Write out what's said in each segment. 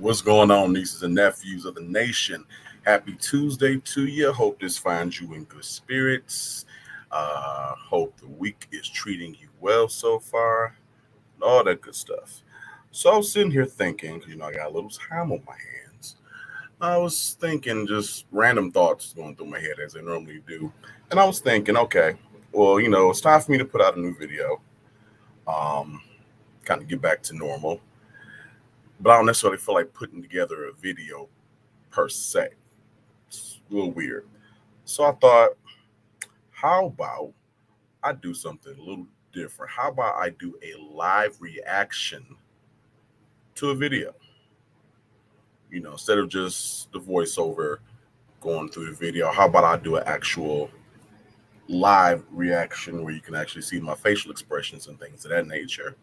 What's going on, nieces and nephews of the nation? Happy Tuesday to you. Hope this finds you in good spirits. Hope the week is treating you well so far. All that good stuff. So I was sitting here thinking, 'cause, I got a little time on my hands. I was thinking just random thoughts going through my head as I normally do. And I was thinking, okay, well, it's time for me to put out a new video. Um, Kind of get back to normal. But I don't necessarily feel like putting together a video per se. It's a little weird. So I thought, how about I do something a little different? How about I do a live reaction to a video? Instead of just the voiceover going through the video, how about I do an actual live reaction where you can actually see my facial expressions and things of that nature?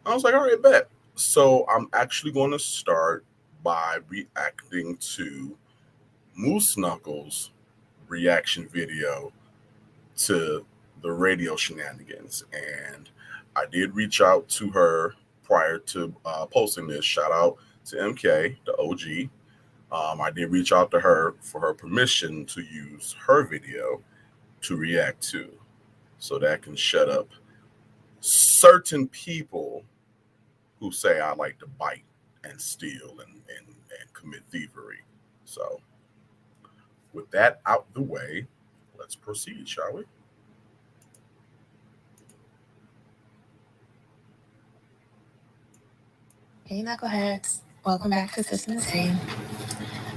I was like, all right, bet. So I'm actually going to start by reacting to Moose Knuckles' reaction video to the radio shenanigans. And I did reach out to her prior to posting this. Shout out to MK, the OG. I did reach out to her for her permission to use her video to react to, so that can shut up certain people who say I like to bite and steal and commit thievery. So, with that out the way, let's proceed, shall we? Hey, Knuckleheads. Welcome back to System Insane.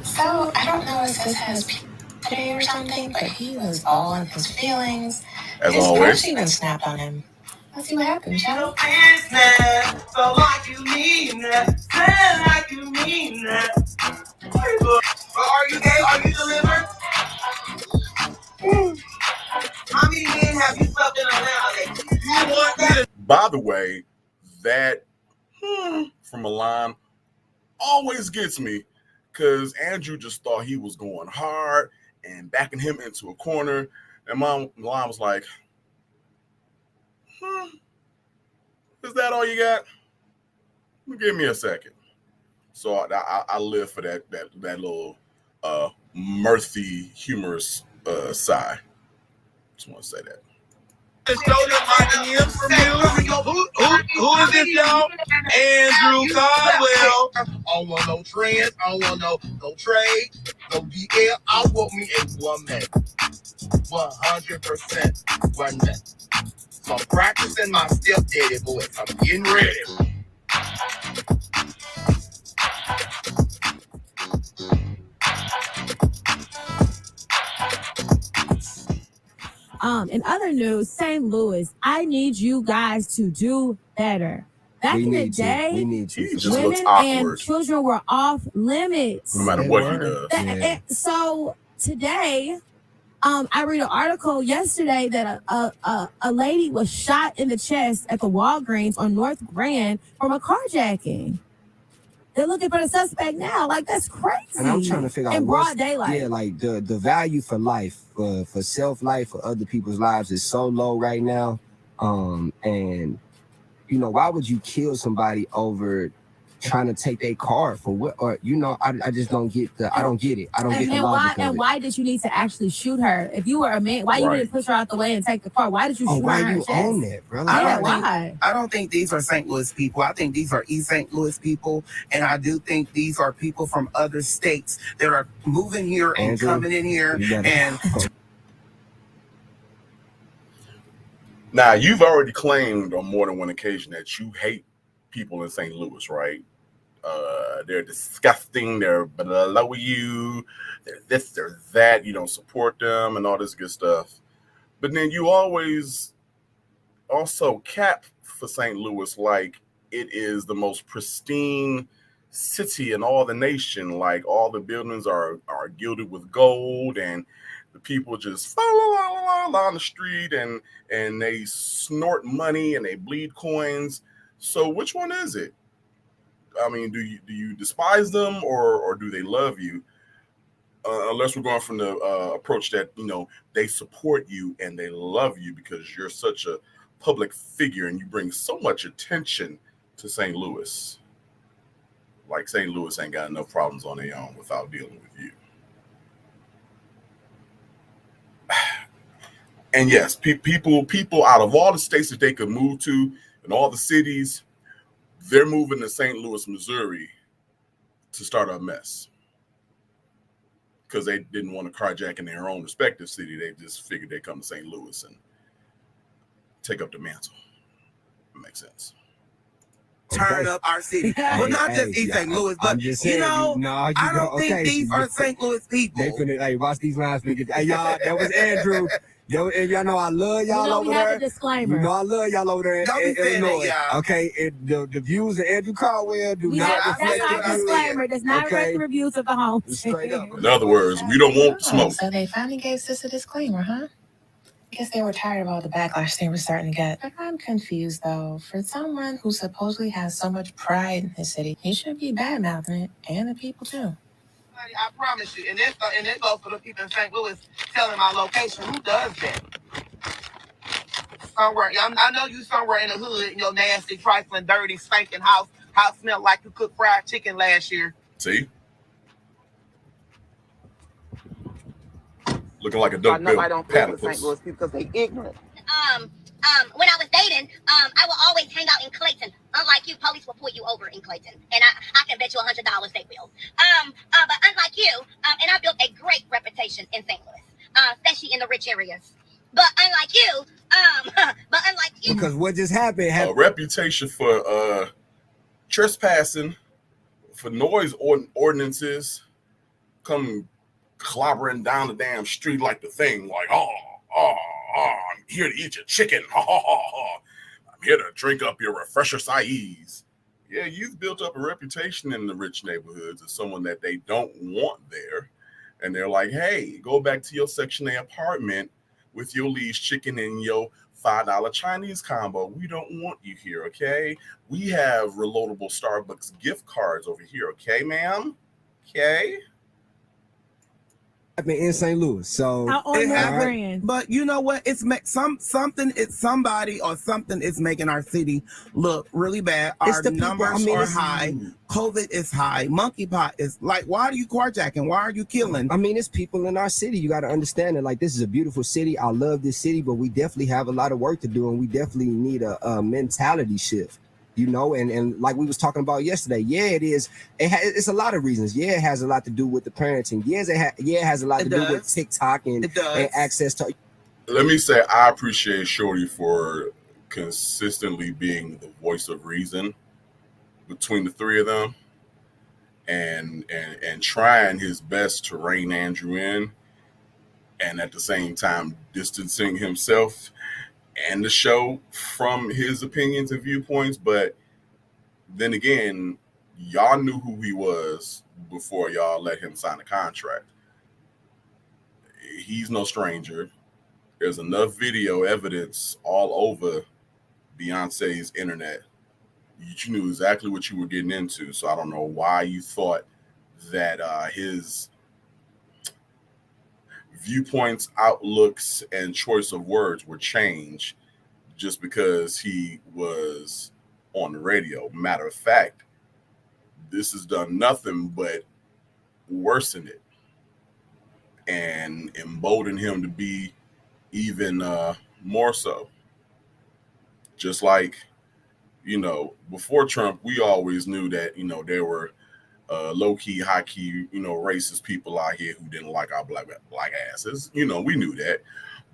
So, I don't know if this has today or something, but he was all in his feelings. As his always. crush even snapped on him. Let's see what happens, shall we? So like you mean that, say like you mean that. Are you gay? Are you delivered? How many men have you slept in a house? You want that? By the way, that from Milan always gets me, because Andrew just thought he was going hard and backing him into a corner. And Milan was like, is that all you got? Give me a second. So I live for that little mirthy, humorous sigh. Just want to say that. Who is this, y'all? Andrew Caldwell. I don't want no trends. I don't want no trade, no DL. I want me a woman. 100% woman. So I'm practicing my stepdaddy voice. I'm getting ready. In other news, St. Louis, I need you guys to do better. Back in the day, He just looks women and awkward, children were off limits. no matter what he does. So today, I read an article yesterday that a lady was shot in the chest at the Walgreens on North Grand from a carjacking. They're looking for the suspect now. Like, that's crazy. And I'm trying to figure out in broad daylight. Yeah, like the value for life, for self-life, for other people's lives is so low right now. And why would you kill somebody over trying to take their car for what? Or I just don't get I don't get it. I don't get the logic of it. And why did you need to actually shoot her? If you were a man, why you didn't push her out the way and take the car? Why did you shoot her? Why in her you chest? own that, bro? Why? I don't think these are St. Louis people. I think these are East St. Louis people. And I do think these are people from other states that are moving here and coming in here. And now, you've already claimed on more than one occasion that you hate people in St. Louis, right? They're disgusting. They're below you. They're this, they're that. You don't support them and all this good stuff. But then you always also cap for St. Louis like it is the most pristine city in all the nation. Like, all the buildings are gilded with gold, and the people just on the street and they snort money and they bleed coins. So which one is it? I mean, do you despise them or do they love you? Unless we're going from the approach that they support you and they love you because you're such a public figure and you bring so much attention to St. Louis. Like St. Louis ain't got enough problems on their own without dealing with you. And yes, people out of all the states that they could move to and all the cities, they're moving to St. Louis, Missouri to start a mess. Because they didn't want to carjack in their own respective city. They just figured they'd come to St. Louis and take up the mantle. That makes sense. Turn up our city. Well, not just East St. Louis, but saying, I don't think these are St. Louis people. They finna, hey, watch these lines. Hey, y'all, that was Andrew. And y'all know I love y'all over we have there. a disclaimer. You know I love y'all over there Don't in be saying Illinois. that, y'all. Okay, the views of Andrew Caldwell do We not have, reflect that's our the views. disclaimer. Does not Okay. reflect the reviews of the home. Straight up. In other words, we don't want smoke. So they finally gave Sis a disclaimer, huh? I guess they were tired of all the backlash they were starting to get. But I'm confused, though. For someone who supposedly has so much pride in his city, he should be bad-mouthing it, and the people, too. I promise you, and that goes for the people in St. Louis telling my location. Who does that? Somewhere, I know you somewhere in the hood in your nasty, trifling, dirty, stinking house. House smelled like you cooked fried chicken last year. See? Looking like a dope bill. Nobody don't play with St. Louis people because they ignorant. When I was dating, I would always hang out in Clayton. Unlike you, police will pull you over in Clayton, and I can bet you $100 they will. But unlike you, and I built a great reputation in St. Louis, especially in the rich areas. But unlike you, Because what just happened A reputation for trespassing, for noise ordinances, come clobbering down the damn street like the thing, like, I'm here to eat your chicken. I'm here to drink up your refresher Saiz. Yeah, you've built up a reputation in the rich neighborhoods as someone that they don't want there. And they're like, hey, go back to your Section A apartment with your Lee's chicken and your $5 Chinese combo. We don't want you here, okay? We have reloadable Starbucks gift cards over here, okay, ma'am? Okay? happened in St. Louis. So Out on North Grand. But you know what? It's something is making our city look really bad. Our numbers are high. COVID is high. Monkeypox is like, why are you carjacking? Why are you killing? I mean, it's people in our city. You got to understand that, like, this is a beautiful city. I love this city, but we definitely have a lot of work to do, and we definitely need a mentality shift. You know, and like we was talking about yesterday, yeah, it is. It's a lot of reasons. Yeah, it has a lot to do with the parenting. Yes, it has a lot to do with TikTok and access to. Let me say, I appreciate Shorty for consistently being the voice of reason between the three of them, and trying his best to rein Andrew in, and at the same time distancing himself and the show from his opinions and viewpoints. But then again, y'all knew who he was before y'all let him sign a contract. He's no stranger. There's enough video evidence all over Beyonce's internet. You knew exactly what you were getting into. So I don't know why you thought that his viewpoints, outlooks, and choice of words were changed just because he was on the radio. Matter of fact, this has done nothing but worsen it and embolden him to be even more so. Just like, you know, before Trump, we always knew that, you know, there were low-key, high-key, you know, racist people out here who didn't like our black asses. You know, we knew that.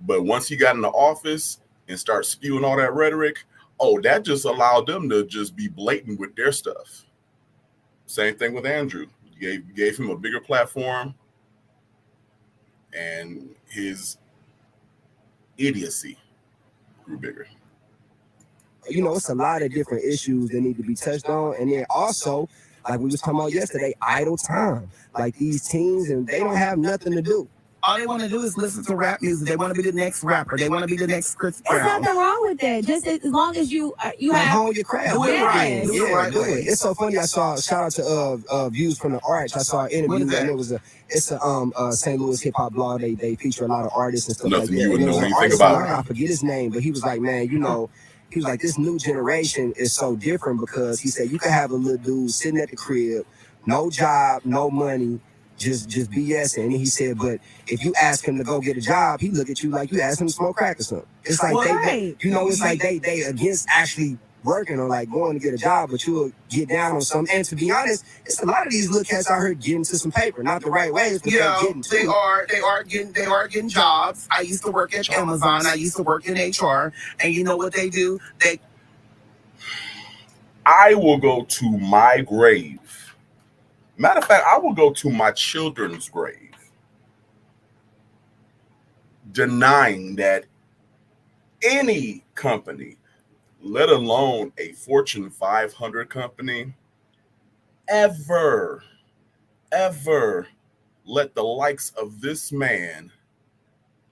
But once he got in the office and started spewing all that rhetoric, that just allowed them to just be blatant with their stuff. Same thing with Andrew. Gave him a bigger platform, and his idiocy grew bigger. You know, it's a lot of different issues that need to be touched on. And then also, like we was talking about yesterday, idle time. Like these teens, and they don't have nothing to do. All they want to do is listen to rap music. They want to be the next rapper. They want to be the next Chris There's Brown. nothing wrong with that. Just as long as you Like, have hone your craft. Do it Yeah, right. Do it yeah, right do way. it. It's so funny. I saw shout out to Views from the Arch. I saw an interview, What is that? and it's a St. Louis hip hop blog. They feature a lot of artists and stuff Nothing like that. you would And there know was an anything artist about. on there, I forget his name, but he was like, man, you know, he was like, this new generation is so different because he said you can have a little dude sitting at the crib, no job, no money, just BSing. And he said, but if you ask him to go get a job, he look at you like you ask him to smoke crack or something. It's like it's like they against actually working on like going to get a job, but you'll get down on something. And to be honest, it's a lot of these little cats out here getting to some paper, not the right ways, but Yeah, they are getting jobs. I used to work at Amazon. I used to work in HR, and you know what they do? I will go to my grave. Matter of fact, I will go to my children's grave, denying that any company, let alone a Fortune 500 company, ever let the likes of this man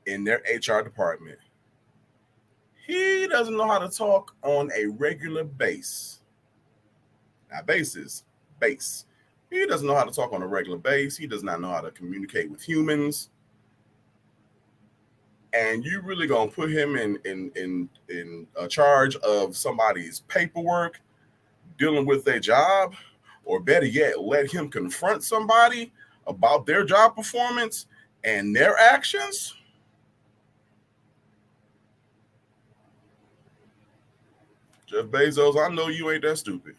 in their HR department. He doesn't know how to talk on a regular base. Now, base. He doesn't know how to talk on a regular base. He does not know how to communicate with humans. And you really gonna put him in charge of somebody's paperwork, dealing with their job, or better yet, let him confront somebody about their job performance and their actions? Jeff Bezos, I know you ain't that stupid.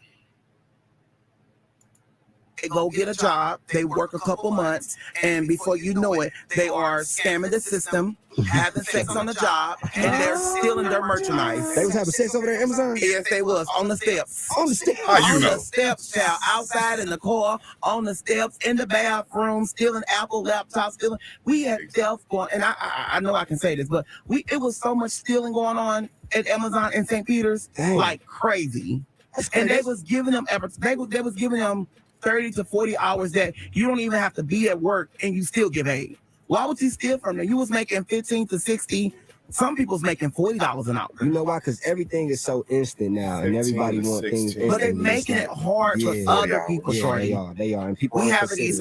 They go get a job, they work a couple months, and before you know it, they are scamming the system, having sex on the job, and they're stealing their merchandise. was having sex over there at Amazon? Yes, they was on the steps. On the steps? How you On know? the steps, child, outside in the car, on the steps, in the bathroom, stealing Apple laptops, stealing. We had theft going, and I know I can say this, but it was so much stealing going on at Amazon in St. Peter's, like crazy. And they was giving them they was giving them 30 to 40 hours that you don't even have to be at work and you still get paid. Why would you steal from them? You was making 15 to 60. Some people's making $40 an hour. You know why? Because everything is so instant now, and everybody wants things instant. But they're making it hard for other people, shorty. They are. And people we having these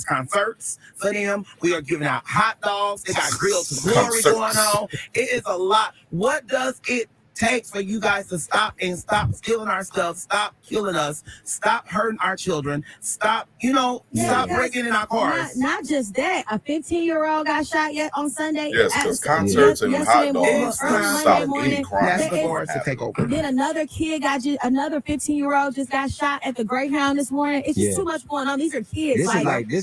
concerts for them. We are giving out hot dogs. They got grilled to glory going on. It is a lot. What does it takes for you guys to stop stealing our stuff, stop killing us, stop hurting our children, stop breaking in our cars? Not just that, a 15-year-old got shot yet on Sunday. Yes, because concerts and hot dogs stop any crime. That's the force to take over. Then another 15-year-old just got shot at the Greyhound this morning. It's just too much going on. These are kids.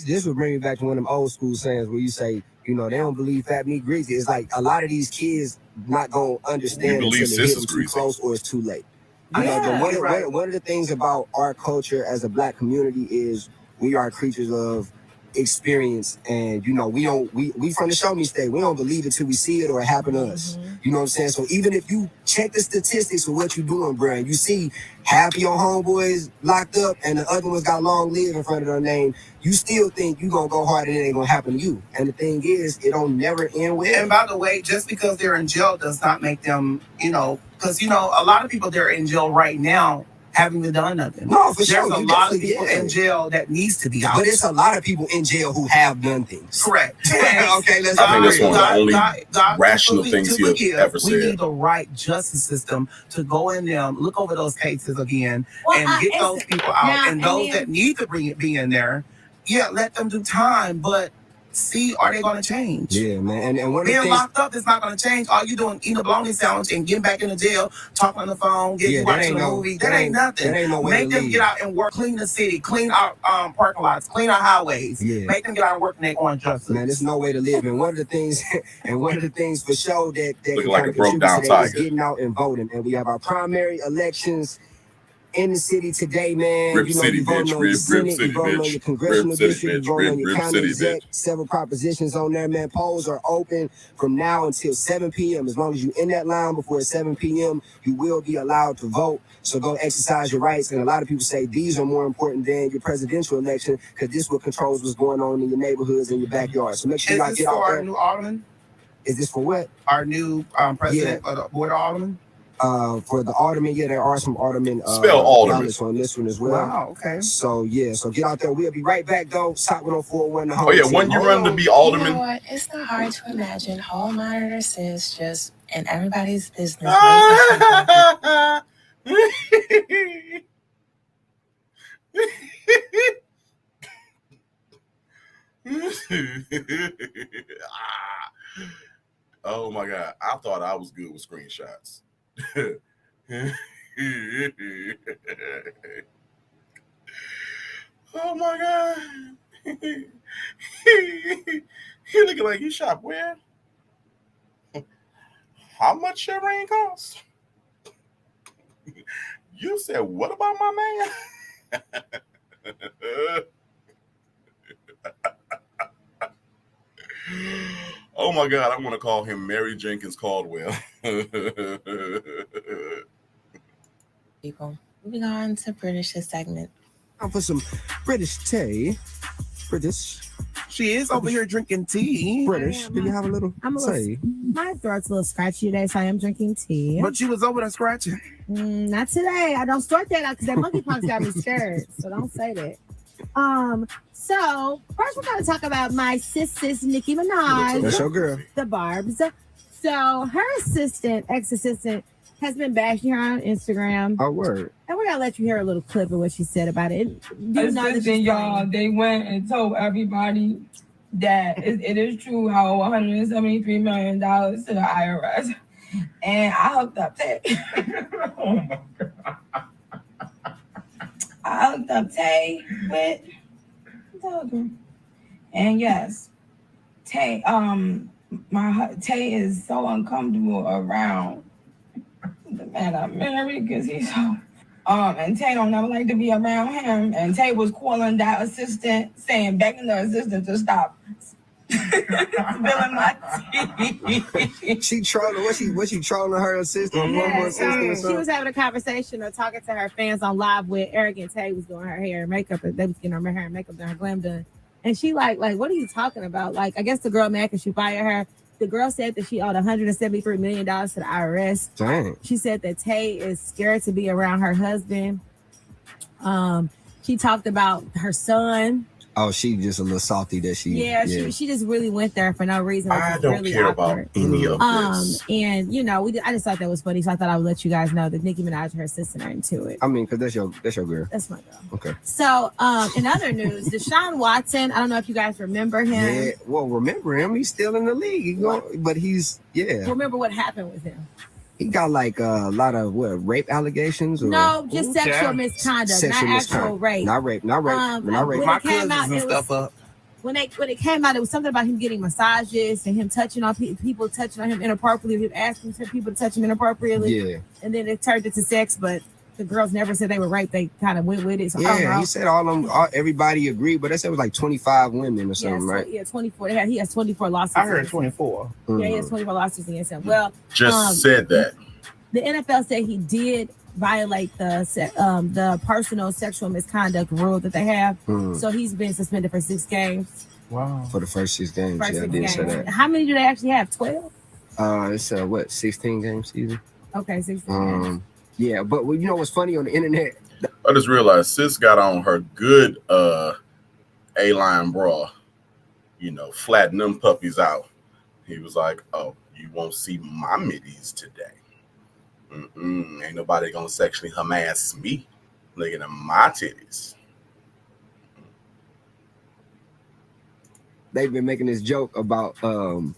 This would bring me back to one of them old school sayings where you say, they don't believe fat meat greasy. It's like a lot of these kids not gonna understand until they get them too close or it's too late. One of the things about our culture as a Black community is we are creatures of experience, and we from the show me state. We don't believe it till we see it or it happen to us. You know what I'm saying? So even if you check the statistics of what you're doing, bro, and you see half of your homeboys locked up and the other ones got long live in front of their name, you still think you gonna go hard and it ain't gonna happen to you. And the thing is, it don't never end well. And by the way, just because they're in jail does not make them, because a lot of people they're in jail right now haven't done nothing. No, for sure. There's a lot of people in jail that needs to be out. But it's a lot of people in jail who have done things. Correct. Okay, let's I think that's one of the only rational things he ever said. We need the right justice system to go in there, look over those cases again, and get those people out. And those that need to be in there, let them do time, but see, are they going to change? Yeah, man. And one of the being things, locked up is not going to change. All you doing, eating a bologna sandwich and getting back in the jail, talking on the phone, watching a movie. That ain't nothing. That ain't no way Make them get out and work, clean the city, clean our parking lots, clean our highways. Yeah. Make them get out and work and they want justice. Man, there's no way to live. And one of the things for sure that looking like a broke down tiger is getting out and voting. And we have our primary elections in the city today, man. Rip City, voting bitch. on your Senate, City, you voting on bitch. your congressional Rip City, district, you bitch. voting on your Rip county City, exec. bitch. Several propositions on there, man. Polls are open from now until 7 p.m. As long as you're in that line before 7 p.m., you will be allowed to vote. So go exercise your rights. And a lot of people say these are more important than your presidential election because this what controls what's going on in your neighborhoods and your backyard. So make sure y'all get out there. Is this for our new alderman? Is this for what? Our new president of the board of aldermen? For the alderman, there are some aldermen spell alderman on this one as well. Wow, okay. So get out there. We'll be right back though. Top 104.1 the Oh yeah, when you run to be alderman. You know what? It's not hard to imagine Hall Monitor Sis just and everybody's business. Oh my God. I thought I was good with screenshots. Oh my God. He looking like he shop where? How much your ring costs? You said, what about my man? Oh my God, I want to call him Mary Jenkins Caldwell. People. Moving on to British's segment. Time for some British tea. British. She is over here drinking tea. British. Do you have a little tea? My throat's a little scratchy today, so I am drinking tea. But you was over there scratching. Not today. I don't start that out because that monkeypox got me scared. So don't say that. So first we're going to talk about my sis Nicki Minaj. That's your girl. The Barbs. So her ex-assistant, has been bashing her on Instagram. Oh, word. And we're going to let you hear a little clip of what she said about it. Y'all, they went and told everybody that it is true how $173 million to the IRS. And I hooked up Tay. Oh my God. I hooked up Tay with Telegram. And yes, Tay, Tay is so uncomfortable around the man I married because he's so and Tay don't never like to be around him. And Tay was calling that assistant, begging the assistant to stop spilling my tea. She trolling. Was she trolling her assistant? She was having a conversation or talking to her fans on live with Eric and Tay was doing her hair and makeup, and they was getting her hair and makeup done, her glam done. And she like, what are you talking about? Like, I guess the girl mad because she fired her. The girl said that she owed $173 million to the IRS. Dang. She said that Tay is scared to be around her husband. She talked about her son. Oh, she just a little salty that she. Yeah. She just really went there for no reason. I don't really care awkward. about any of this. And I just thought that was funny, so I thought I would let you guys know that Nicki Minaj and her sister are into it. I mean, because that's your girl. That's my girl. Okay. So, in other news, Deshaun Watson, I don't know if you guys remember him. Yeah, well, remember him. He's still in the league. But he's, Remember what happened with him? He got like a lot of rape allegations? Or? No, just sexual misconduct, not actual rape. Not rape. Not rape. My cousins and stuff up. When it came out, it was something about him getting massages and him touching on people touching on him inappropriately, him asking people to touch him inappropriately. Yeah. And then it turned into sex, but the girls never said they were raped. They kind of went with it. So he said everybody agreed, but they said it was like 25 women or something, right? Yeah, 24. He has 24 lawsuits. I heard 24. Yeah, he has 24 lawsuits against him. Well, said that. The NFL said he did violate the personal sexual misconduct rule that they have. So he's been suspended for 6 games. Wow. For the first 6 games. I did say that. How many do they actually have? 12? It's 16 game season? Okay, 16 games. Yeah, but you know what's funny on the internet? I just realized Sis got on her good A-line bra, flatten them puppies out. He was like, oh, you won't see my middies today. Ain't nobody gonna sexually harass me. Looking at my titties. They've been making this joke about them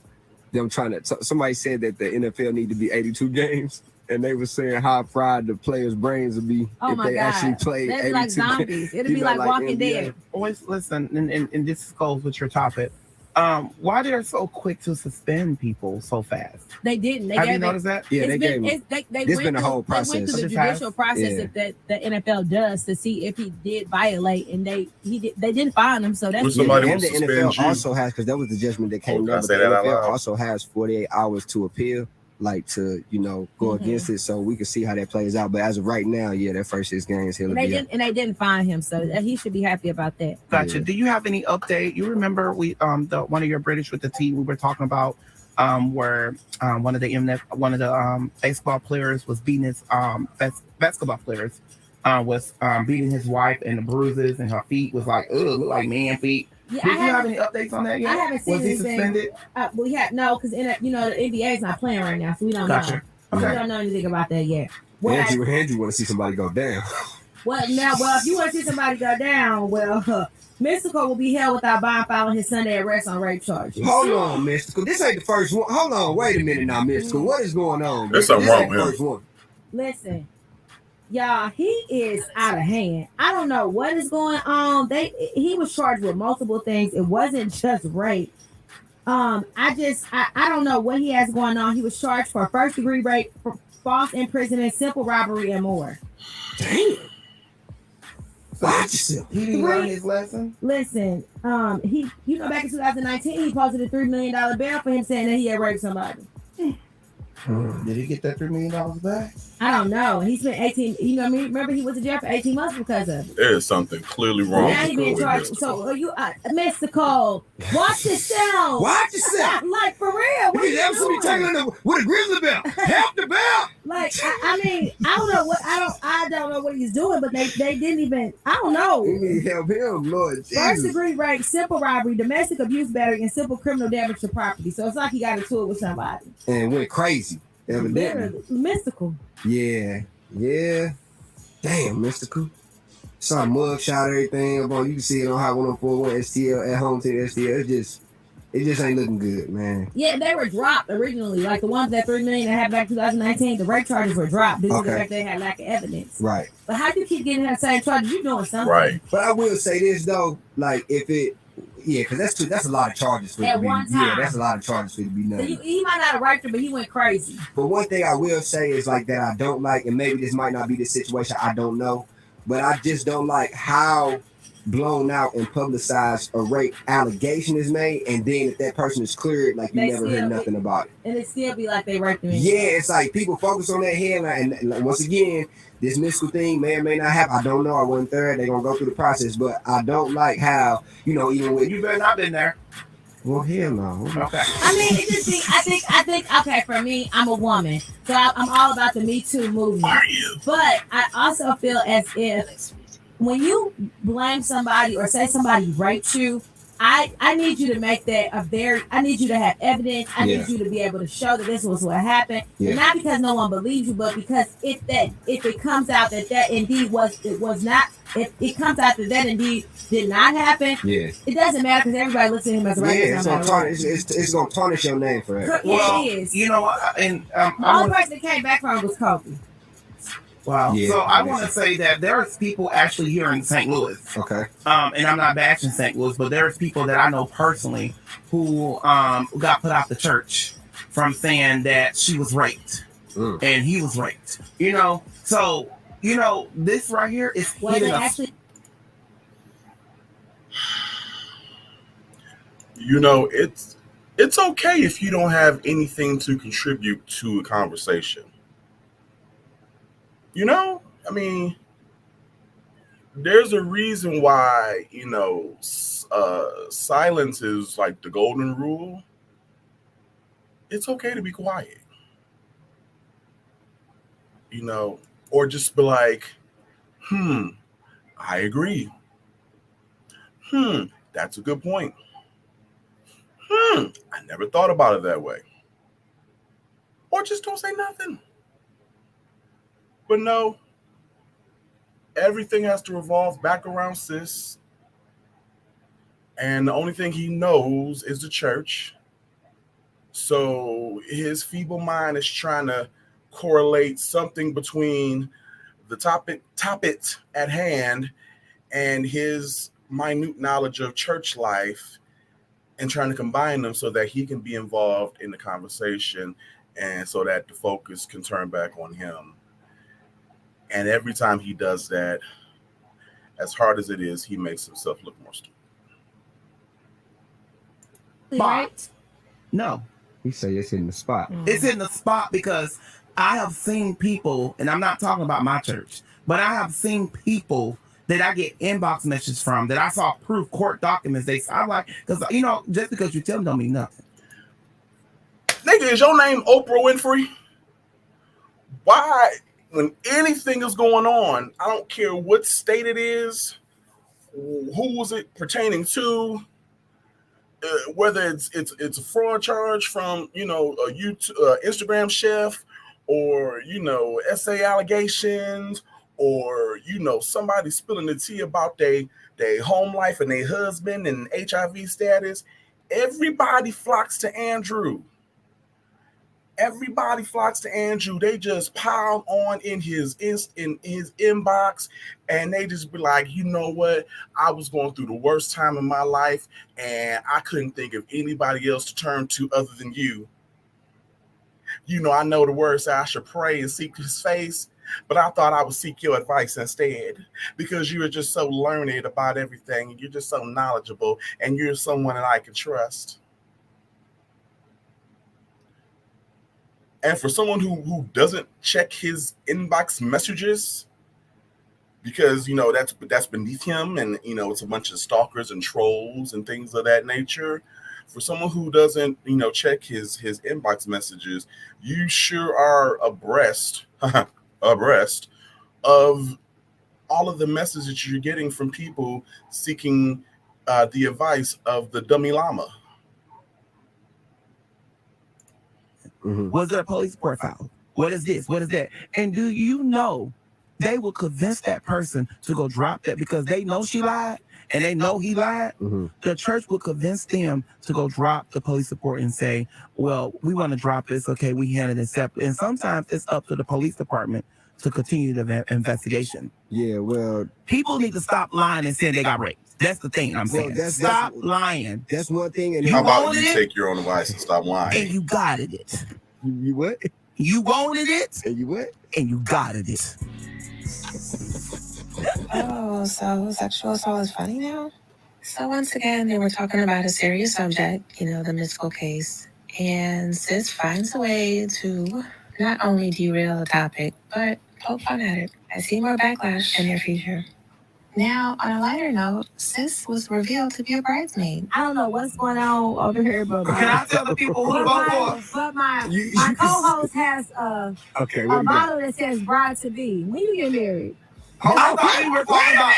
trying to. Somebody said that the NFL need to be 82 games, and they were saying how fried the players' brains would be if they actually played 82 like zombies. It'd be like Walking Dead. Always listen, and this goes with your topic. Why they're so quick to suspend people so fast? They didn't. Have you noticed that? Yeah, it's been a whole process. They went through the judicial process that the NFL does to see if he did violate, and they didn't find him. So that's and the NFL also has, because that was the judgment that came down. But the NFL also has 48 hours to appeal, to go against it, so we can see how that plays out. But as of right now, that first 6 games and they didn't find him, so he should be happy about that. Gotcha. Do you have any update? You remember we one of your British with the team we were talking about where one of the baseball players was beating his basketball players was beating his wife, and the bruises and her feet was like look like man feet. Did you have any updates on that yet? I haven't seen anything. Was he suspended? We have no, because the NBA is not playing right now, so we don't know. Okay. We don't know anything about that yet. Andrew want to see somebody go down. Well, if you want to see somebody go down, Mystical will be held without bond following his Sunday arrest on rape charges. Hold on, Mystical. This ain't the first one. Hold on, wait a minute now, Mystical. What is going on? There's something wrong with him. Listen, y'all, he is out of hand. I don't know what is going on. He was charged with multiple things. It wasn't just rape. I don't know what he has going on. He was charged for first-degree rape, false imprisonment, simple robbery, and more. Damn. Watch yourself. He didn't learn his lesson. Listen, back in 2019, he posted a $3 million bail for him saying that he had raped somebody. Did he get that $3 million back? I don't know. He spent 18. Remember he was in jail for 18 months because of it. There is something clearly wrong. Now he being charged. So you, Mystical, watch yourself. Watch yourself. Like for real. What you somebody taking with a grizzly belt? Help the belt. Like I don't know what I don't know what he's doing, but they didn't even. I don't know. You need to help him, Lord Jesus. First degree rape, simple robbery, domestic abuse, battery, and simple criminal damage to property. So it's like he got into it with somebody and went crazy. Evidently. Mystical. Yeah. Damn, Mystical. Some mugshot, everything. You can see it on Hot 104.1 STL at home to the STL. It just ain't looking good, man. Yeah, they were dropped originally. Like the ones that $3 million that happened back in 2019, the rape charges were dropped due to the fact they had lack of evidence. Right. But how do you keep getting that same charges? You doing something. Right. But I will say this though, like because that's a lot of charges for it to be. Yeah, that's a lot of charges for it to be nothing. So he might not have raped her, but he went crazy. But one thing I will say is like that I don't like, and maybe this might not be the situation, I don't know, but I just don't like how blown out and publicized a rape allegation is made, and then if that person is cleared, like you never heard nothing about it. And it still be like they raped him. Yeah, it's like people focus on that headline, and once again, this Mystical thing may or may not happen. I don't know. I wasn't there. They're gonna go through the process, but I don't like how even with you better not been there. Well, hell no. Okay. I mean, I think. Okay, for me, I'm a woman, so I'm all about the Me Too movement. Are you? But I also feel as if when you blame somebody or say somebody raped you, I need you to make that I need you to have evidence. I need you to be able to show that this was what happened. Yeah. Not because no one believes you, but because if it comes out that indeed if it comes out that indeed did not happen, it doesn't matter because everybody looks at him as a rapist. It's gonna tarnish your name forever. Yeah, it is. You know, and the only person that came back from it was Kobe. Wow. Yeah, so I want to say that there's people actually here in St. Louis. Okay. And I'm not bashing St. Louis, but there's people that I know personally who got put out the church from saying that she was raped and he was raped. So this right here is hitting us. It's okay if you don't have anything to contribute to a conversation. I mean, there's a reason why, silence is like the golden rule. It's okay to be quiet, or just be like, I agree. That's a good point. I never thought about it that way. Or just don't say nothing. But no, everything has to revolve back around sis. And the only thing he knows is the church. So his feeble mind is trying to correlate something between the topic at hand and his minute knowledge of church life and trying to combine them so that he can be involved in the conversation and so that the focus can turn back on him. And every time he does that, as hard as it is, he makes himself look more stupid. Right? No. He say it's in the spot. It's in the spot because I have seen people, and I'm not talking about my church, but I have seen people that I get inbox messages from that I saw proof court documents. I'm like, because, just because you tell them don't mean nothing. Nigga, is your name Oprah Winfrey? Why? When anything is going on, I don't care what state it is, who was it pertaining to, whether it's a fraud charge from a YouTube Instagram chef, or essay allegations, or somebody spilling the tea about their home life and their husband and HIV status, everybody flocks to Andrew. Everybody flocks to Andrew. They just pile on in his inbox, and they just be like, you know what? I was going through the worst time in my life, and I couldn't think of anybody else to turn to other than you. I know the words I should pray and seek his face, but I thought I would seek your advice instead, because you are just so learned about everything, and you're just so knowledgeable, and you're someone that I can trust. And for someone who doesn't check his inbox messages, because that's beneath him, and it's a bunch of stalkers and trolls and things of that nature. For someone who doesn't check his inbox messages, you sure are abreast of all of the messages you're getting from people seeking the advice of the dummy llama. Mm-hmm. Was there a police profile? What is this? What is that? And do you know they will convince that person to go drop that because they know she lied and they know he lied? Mm-hmm. The church will convince them to go drop the police report and say, well, we want to drop this. Okay, we handle it separately. And sometimes it's up to the police department to continue the investigation. Yeah, well, people need to stop lying and saying they got raped. That's the thing I'm saying. Stop lying. That's one thing. And how about you take your own advice and stop lying? And you got it. You what? You wanted it. And you what? And you got it. Oh, so sexual assault is funny now? So once again, they were talking about a serious subject, the mystical case. And sis finds a way to not only derail the topic, but poke fun at it. I see more backlash in their future. Now, on a lighter note, sis was revealed to be a bridesmaid. I don't know what's going on over here, but can I tell the people who to vote for? But my co-host has a bottle that says bride to be. When you get married? I thought we were talking about.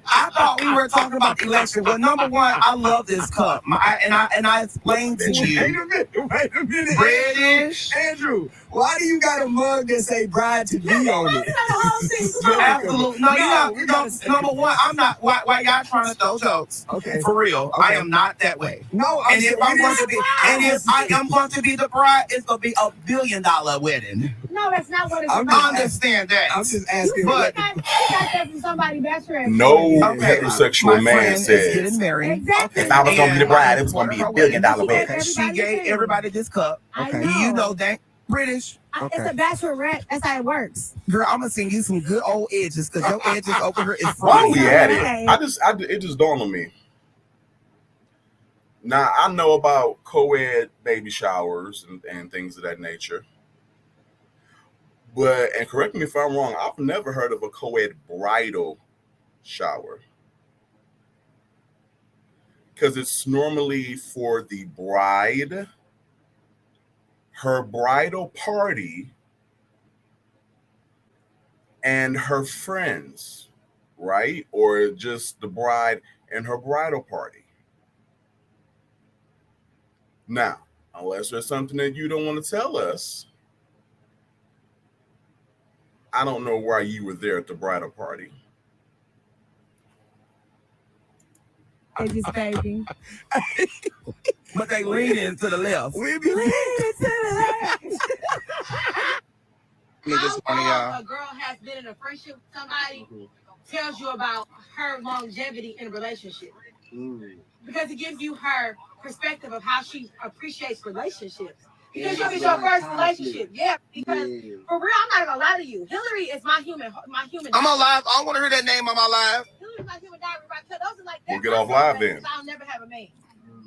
I thought we were talking about the election. Well, number one, I love this cup. And I explained to you. Wait a minute. British. Andrew, why do you got a mug that say bride to be on it? Absolutely. No, you're not. Number one, I'm not. Why y'all trying to throw jokes? Okay. For real. Okay. I am not that way. No, if I am going to be the bride, it's going to be $1 billion wedding. No, that's not what it's I about. understand that. I'm just asking. But got that from somebody bachelorette. No heterosexual man says. Exactly. If I was going to be the bride, it was going to be $1 billion wedding. She gave everybody this cup. Okay. You know that. British. It's a bachelorette. That's how it works. Girl, I'm gonna sing you some good old edges because your edges over here is While we at Okay. it, it just dawned on me. Now I know about co-ed baby showers and things of that nature. And correct me if I'm wrong, I've never heard of a co-ed bridal shower. Because it's normally for the bride, her bridal party, and her friends, right? Or just the bride and her bridal party. Now, unless there's something that you don't want to tell us, I don't know why you were there at the bridal party. Edges, baby. but they lean into the left. Lean into the left. How a girl has been in a friendship with somebody tells you about her longevity in a relationship. Because it gives you her perspective of how she appreciates relationships. Because it's your first relationship. Yeah, because for real, I'm not gonna lie to you. Hillary is my human. I'm on live. I don't want to hear that name on my live. Hillary's my human diary. Those are like we'll get off live then. I'll never have a man.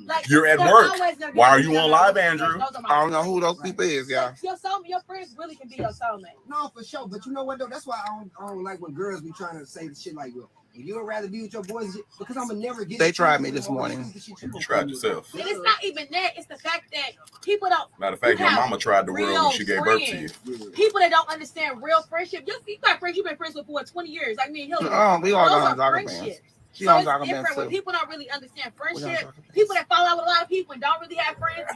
Like, you're at work. Why are you on live, Andrew? I don't know who those people is, y'all. Your friends really can be your soulmate. No, for sure. But you know what though? That's why I don't like when girls be trying to say shit like, well, you would rather be with your boys because I'm gonna never get. They tried me this morning. You tried yourself. And it's not even that. It's the fact that people don't. Matter of fact, your mama tried the world when she gave birth to you. People that don't understand real friendship. You got friends you've been friends with for 20 years, like me and Hillary. Oh, we all Those know are friendships. She So on it's Taco Bell different when too. people don't really understand friendship. Taco Bell. People that fall out with a lot of people and don't really have friends.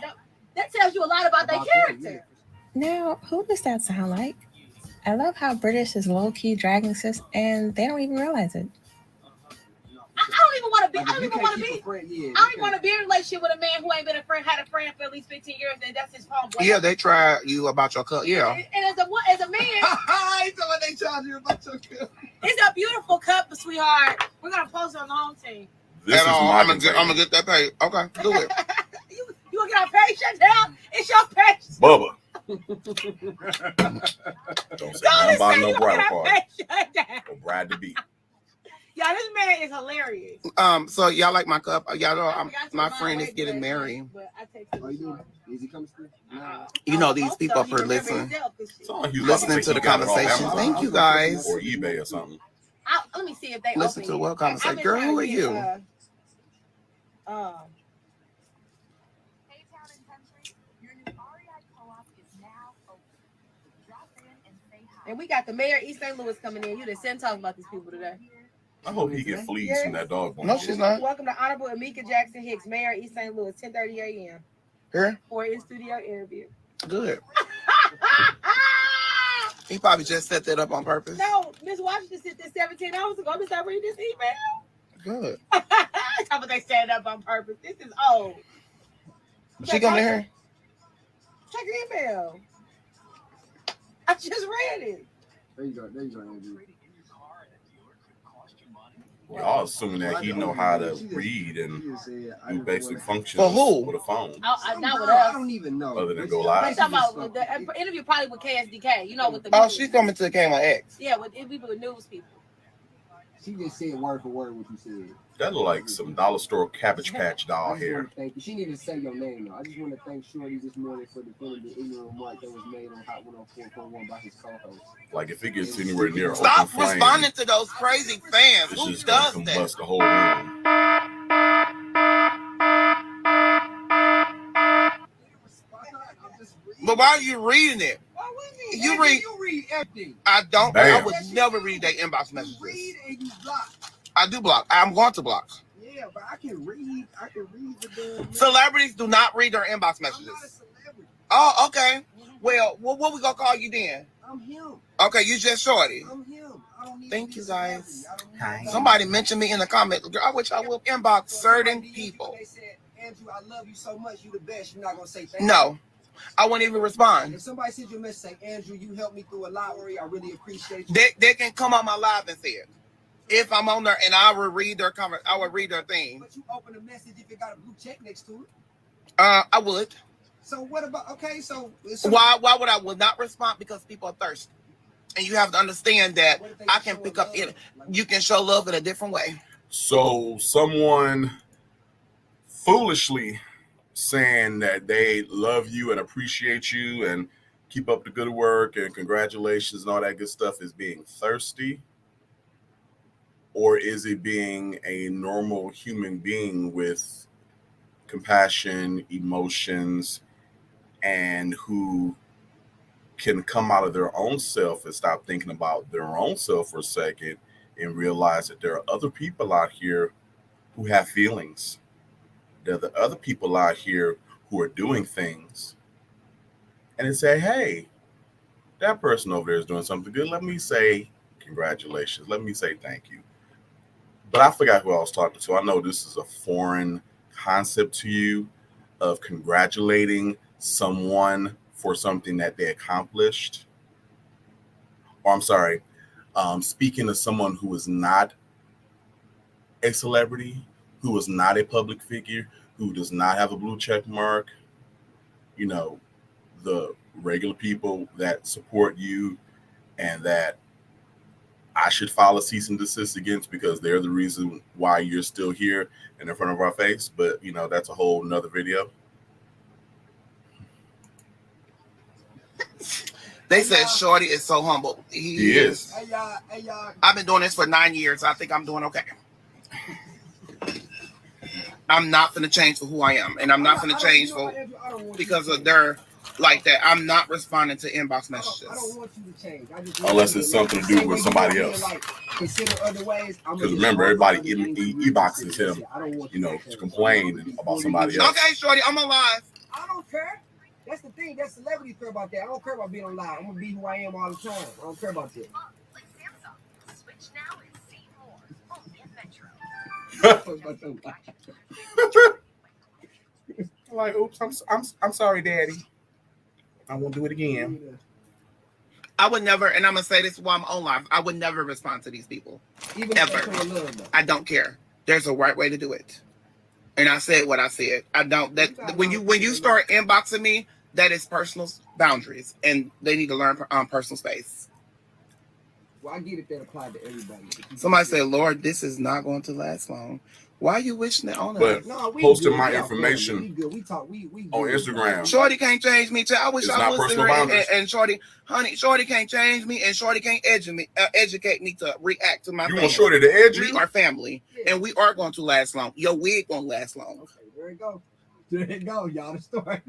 That tells you a lot about their character. Now, who does that sound like? I love how British is low-key dragging sis, and they don't even realize it. I don't even want to be. I don't even want to be. I don't even want to be in a relationship with a man who ain't been had a friend for at least 15 years, and that's his homeboy. Yeah, they try you about your cup. Yeah. And as a man, I ain't what they charge you about your cup. it's a beautiful cup, sweetheart. We're gonna post it on the home team. This is my I'm gonna get that paid. Okay, do it. You gonna get our page shut down? It's your page. Bubba. Don't say nothing about no bridal party or bride to be. Yeah, this man is hilarious. So y'all like my cup? Y'all know my friend is getting married. You know these people up here listening to the conversation. Thank you guys. Or eBay or something. Let me see if they Listen to the well conversation. Girl, who are you? And we got the mayor of East St. Louis coming in. You done sent talking about these people today. I hope he get fleas from that dog. No, she's not. Welcome to Honorable Amika Jackson Hicks, Mayor of East St. Louis, 10:30 a.m. Here? For his studio interview. Good. He probably just set that up on purpose. No, Miss Washington sent this 17 hours ago. Let me start reading this email. Good. How about they set it up on purpose? This is old. She coming in here? Check your email. I just read it. There you go, Andrew. Y'all assuming that he know how to read and do basic functions For who? with a phone. Not with us. I don't even know. Other than go I'm live. talking about the interview probably with KSDK. You know, with the Oh, news. she's coming to the KMX. Yeah, with people with news people. She just said word for word what you said. That look like some dollar store Cabbage Patch doll I just hair. want to thank you. She didn't even say your name though. I just want to thank Shorty this morning for defending the ignorant remark that was made on Hot 104.1 by his co-host. Like if it gets anywhere near open Stop flame, responding to those crazy fans. it's Who just gonna does that? combust the whole room. But why are you reading it? You read everything. I don't. Bam. I would never read their inbox messages. Read and you block. I do block. I'm going to block. Yeah, but I can read the damn. Celebrities do not read their inbox I'm not a messages. celebrity. Oh, okay. Well, what we gonna call you then? I'm him. Okay, you just Shorty. I'm him. I don't need Thank to be you, a guys. celebrity. I don't need to be- Somebody mentioned me in the comments. Girl, I wish I would inbox certain people. They said, Andrew, I love you so much. You the best. You're not gonna say thank you. No, I wouldn't even respond. If somebody sends you a message, say, Andrew, you helped me through a lot, Ori. I really appreciate you. They can come on my live and say it. If I'm on there and I will read their comment, I will read their thing. But you open a message if it got a blue check next to it. I would. So what about Why would I would not respond? Because people are thirsty. And you have to understand that I can pick up it. You can show love in a different way. So someone foolishly saying that they love you and appreciate you and keep up the good work and congratulations and all that good stuff is being thirsty? Or is it being a normal human being with compassion, emotions, and who can come out of their own self and stop thinking about their own self for a second and realize that there are other people out here who have feelings. There are the other people out here who are doing things. And then say, hey, that person over there is doing something good. Let me say congratulations. Let me say thank you. But I forgot who I was talking to. I know this is a foreign concept to you of congratulating someone for something that they accomplished. Or I'm sorry, speaking to someone who is not a celebrity, who is not a public figure, who does not have a blue check mark, you know, the regular people that support you and that I should file a cease and desist against because they're the reason why you're still here and in front of our face. But, you know, that's a whole nother video. They said Shorty is so humble. He is. Hey, y'all. I've been doing this for 9 years. I think I'm doing okay. I'm not going to change for who I am. And I'm not going to change for because of their like that. I'm not responding to inbox messages. I don't want you to change. Unless it's something to do with somebody else. Consider other ways. Because remember, everybody e-boxes him, to complain about somebody else. Okay, shorty, I'm alive. I don't care. That's the thing. That's celebrities care about that. I don't care about being on live. I'm gonna be who I am all the time. I don't care about that. Like, oops, I'm sorry, Daddy. I won't do it again. I would never, and I'm gonna say this while I'm on live. I would never respond to these people, even ever. I don't care. There's a right way to do it, and I said what I said. I don't. That when you start inboxing me, that is personal boundaries, and they need to learn personal space. Well, I get it. That apply to everybody. Somebody said, "Lord, this is not going to last long." Why are you wishing it on us? But posting my information we on Instagram. Shorty can't change me. I wish it's I was personal boundaries. And Shorty can't change me, and Shorty can't educate me to react to my family. You want Shorty to edge you? We are family, and we are going to last long. Your wig gonna last long. Okay, there you go. There you go, y'all. The story.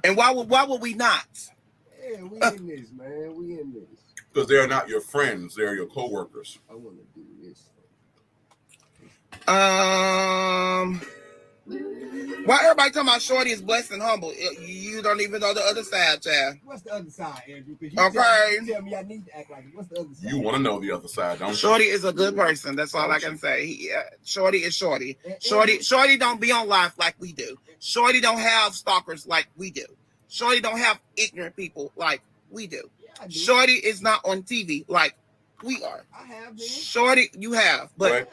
And why would we not? Yeah, we in this, man. We in this. Because they're not your friends; they're your coworkers. I want to do this. Why everybody talking about Shorty is blessed and humble? You don't even know the other side, child. What's the other side, Andrew? Okay. Tell me I need to act like it. What's the other side? You want to know the other side, don't you? Shorty is a good person. That's all I can say. Shorty is Shorty. Shorty don't be on live like we do. Shorty don't have stalkers like we do. Shorty don't have ignorant people like we do. Yeah, Shorty is not on TV like we are. I have been. Shorty, you have, but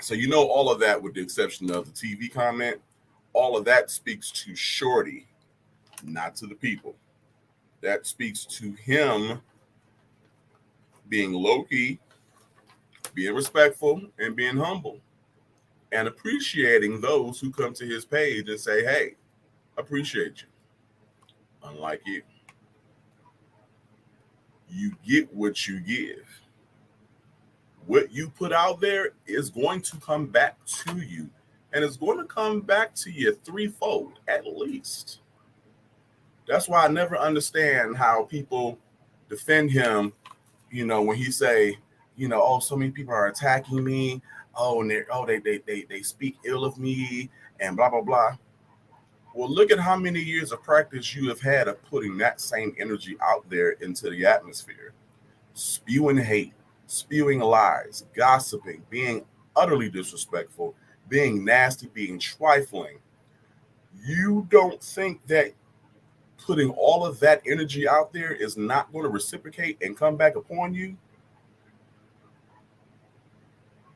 so all of that, with the exception of the TV comment, all of that speaks to Shorty, not to the people. That speaks to him being low-key, being respectful, and being humble, and appreciating those who come to his page and say, "Hey, appreciate you." Unlike you get what you give. What you put out there is going to come back to you, and it's going to come back to you threefold at least. That's why I never understand how people defend him, when he say, oh, so many people are attacking me, and they speak ill of me and blah blah blah. Well, look at how many years of practice you have had of putting that same energy out there into the atmosphere. Spewing hate, spewing lies, gossiping, being utterly disrespectful, being nasty, being trifling. You don't think that putting all of that energy out there is not going to reciprocate and come back upon you?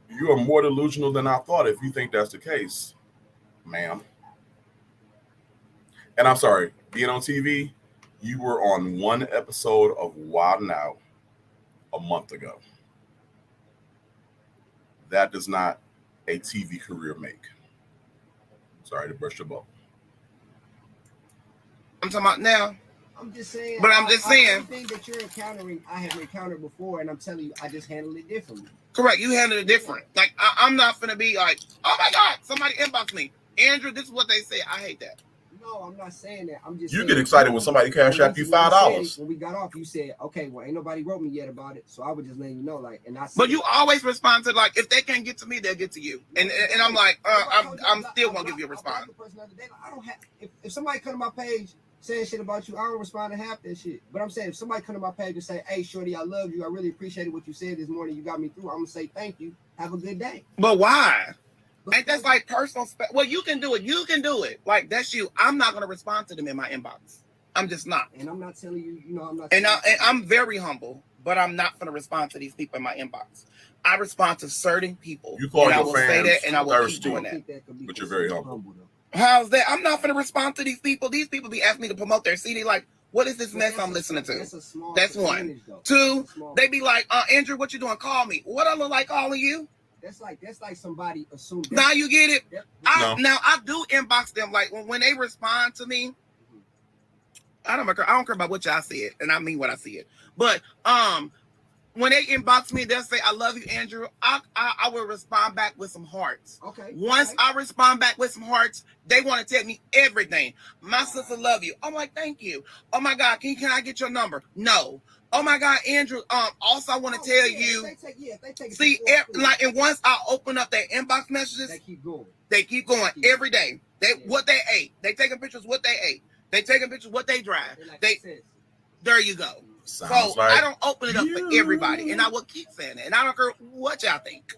You are more delusional than I thought if you think that's the case, ma'am. And I'm sorry, being on TV, you were on one episode of Wild 'N Out a month ago. That does not a TV career make. Sorry to burst your bubble. I'm talking about now. I'm just saying. But I'm just saying. Everything that you're encountering, I have encountered before, and I'm telling you, I just handle it differently. Correct. You handle it different. Like, I'm not going to be like, oh my God, somebody inbox me. Andrew, this is what they say. I hate that. No, I'm not saying that. I'm just you saying, get excited when somebody cash out you $5. When we got off, you said, okay, well, ain't nobody wrote me yet about it. So I would just let you know, like, and I said, but you always respond to, like, if they can't get to me, they'll get to you. And I'm like, I'm still going to give you a response. I don't have, if somebody come to my page saying shit about you, I don't respond to half that shit. But I'm saying, if somebody come to my page and say, hey, Shorty, I love you. I really appreciated what you said this morning. You got me through. I'm going to say thank you. Have a good day. But why? Ain't that's like personal well, you can do it. You can do it. Like, that's you. I'm not going to respond to them in my inbox. I'm just not. And I'm not telling you, I'm not. And I'm very humble, but I'm not going to respond to these people in my inbox. I respond to certain people. You call and your I will fans say that, and I will thirsty, keep doing that. But you're very humble. How's that? I'm not going to respond to these people. These people be asking me to promote their CD. Like, what is this mess I'm listening to? That's one. Two, they be like, Andrew, what you doing? Call me. What I look like calling you? That's like somebody assumed. Now you get it. Now I do inbox them, like when they respond to me. I don't care about what y'all said, and I mean what I said. But when they inbox me, they'll say, "I love you, Andrew." I will respond back with some hearts. Okay. Once I respond back with some hearts, they want to tell me everything. My sister love you. I'm like, thank you. Oh my God, can I get your number? No. Oh my God, Andrew. Also, I want to tell you. They take See, and once I open up their inbox messages, they keep going. They keep going every day. What they ate. They taking pictures what they ate. They taking pictures what they drive. There you go. Sounds so like I don't open it up for everybody, and I will keep saying it. And I don't care what y'all think.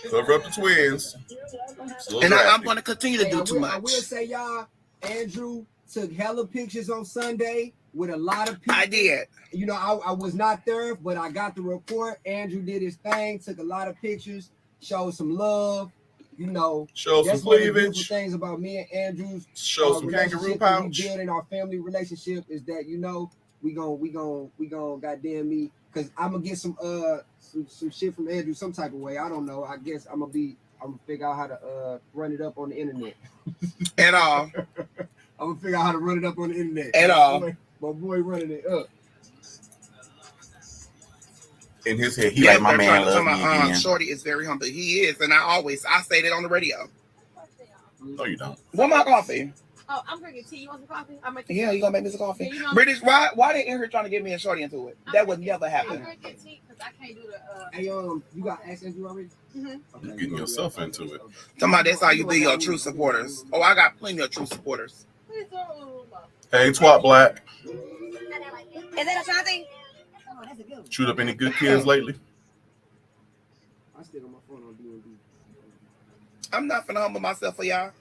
Cover up the twins. And I'm going to continue to do too much. I will say, y'all, Andrew took hella pictures on Sunday with a lot of people. I did. You know, I was not there, but I got the report. Andrew did his thing, took a lot of pictures, showed some love. You know, show some cleavage. Things about me and Andrew's show some kangaroo pouch. We building our family relationship is that, you know, we gon' goddamn me, because I'm gonna get some shit from Andrew some type of way. I don't know. I guess I'm gonna figure out how to run it up on the internet. At all. I'm gonna figure out how to run it up on the internet. At all. My boy running it up. In his head, he like, my man love me again. Shorty is very humble. He is, and I say that on the radio. No, you don't. Want my coffee? Oh, I'm drinking tea. You want some coffee? Yeah, you gonna make me some coffee? Yeah, you know, British, why they in here trying to get me and Shorty into it? That would never happen. I'm drinking tea because I can't do the. Hey, you got access to already? Mm-hmm. You're getting yourself into it. Talking about that's how you be your true supporters. Oh, I got plenty of true supporters. Hey, Twat Black. Is that Ashanti? Shoot up any good kids lately? I still on my phone on D&D. I'm not finna humble myself for y'all.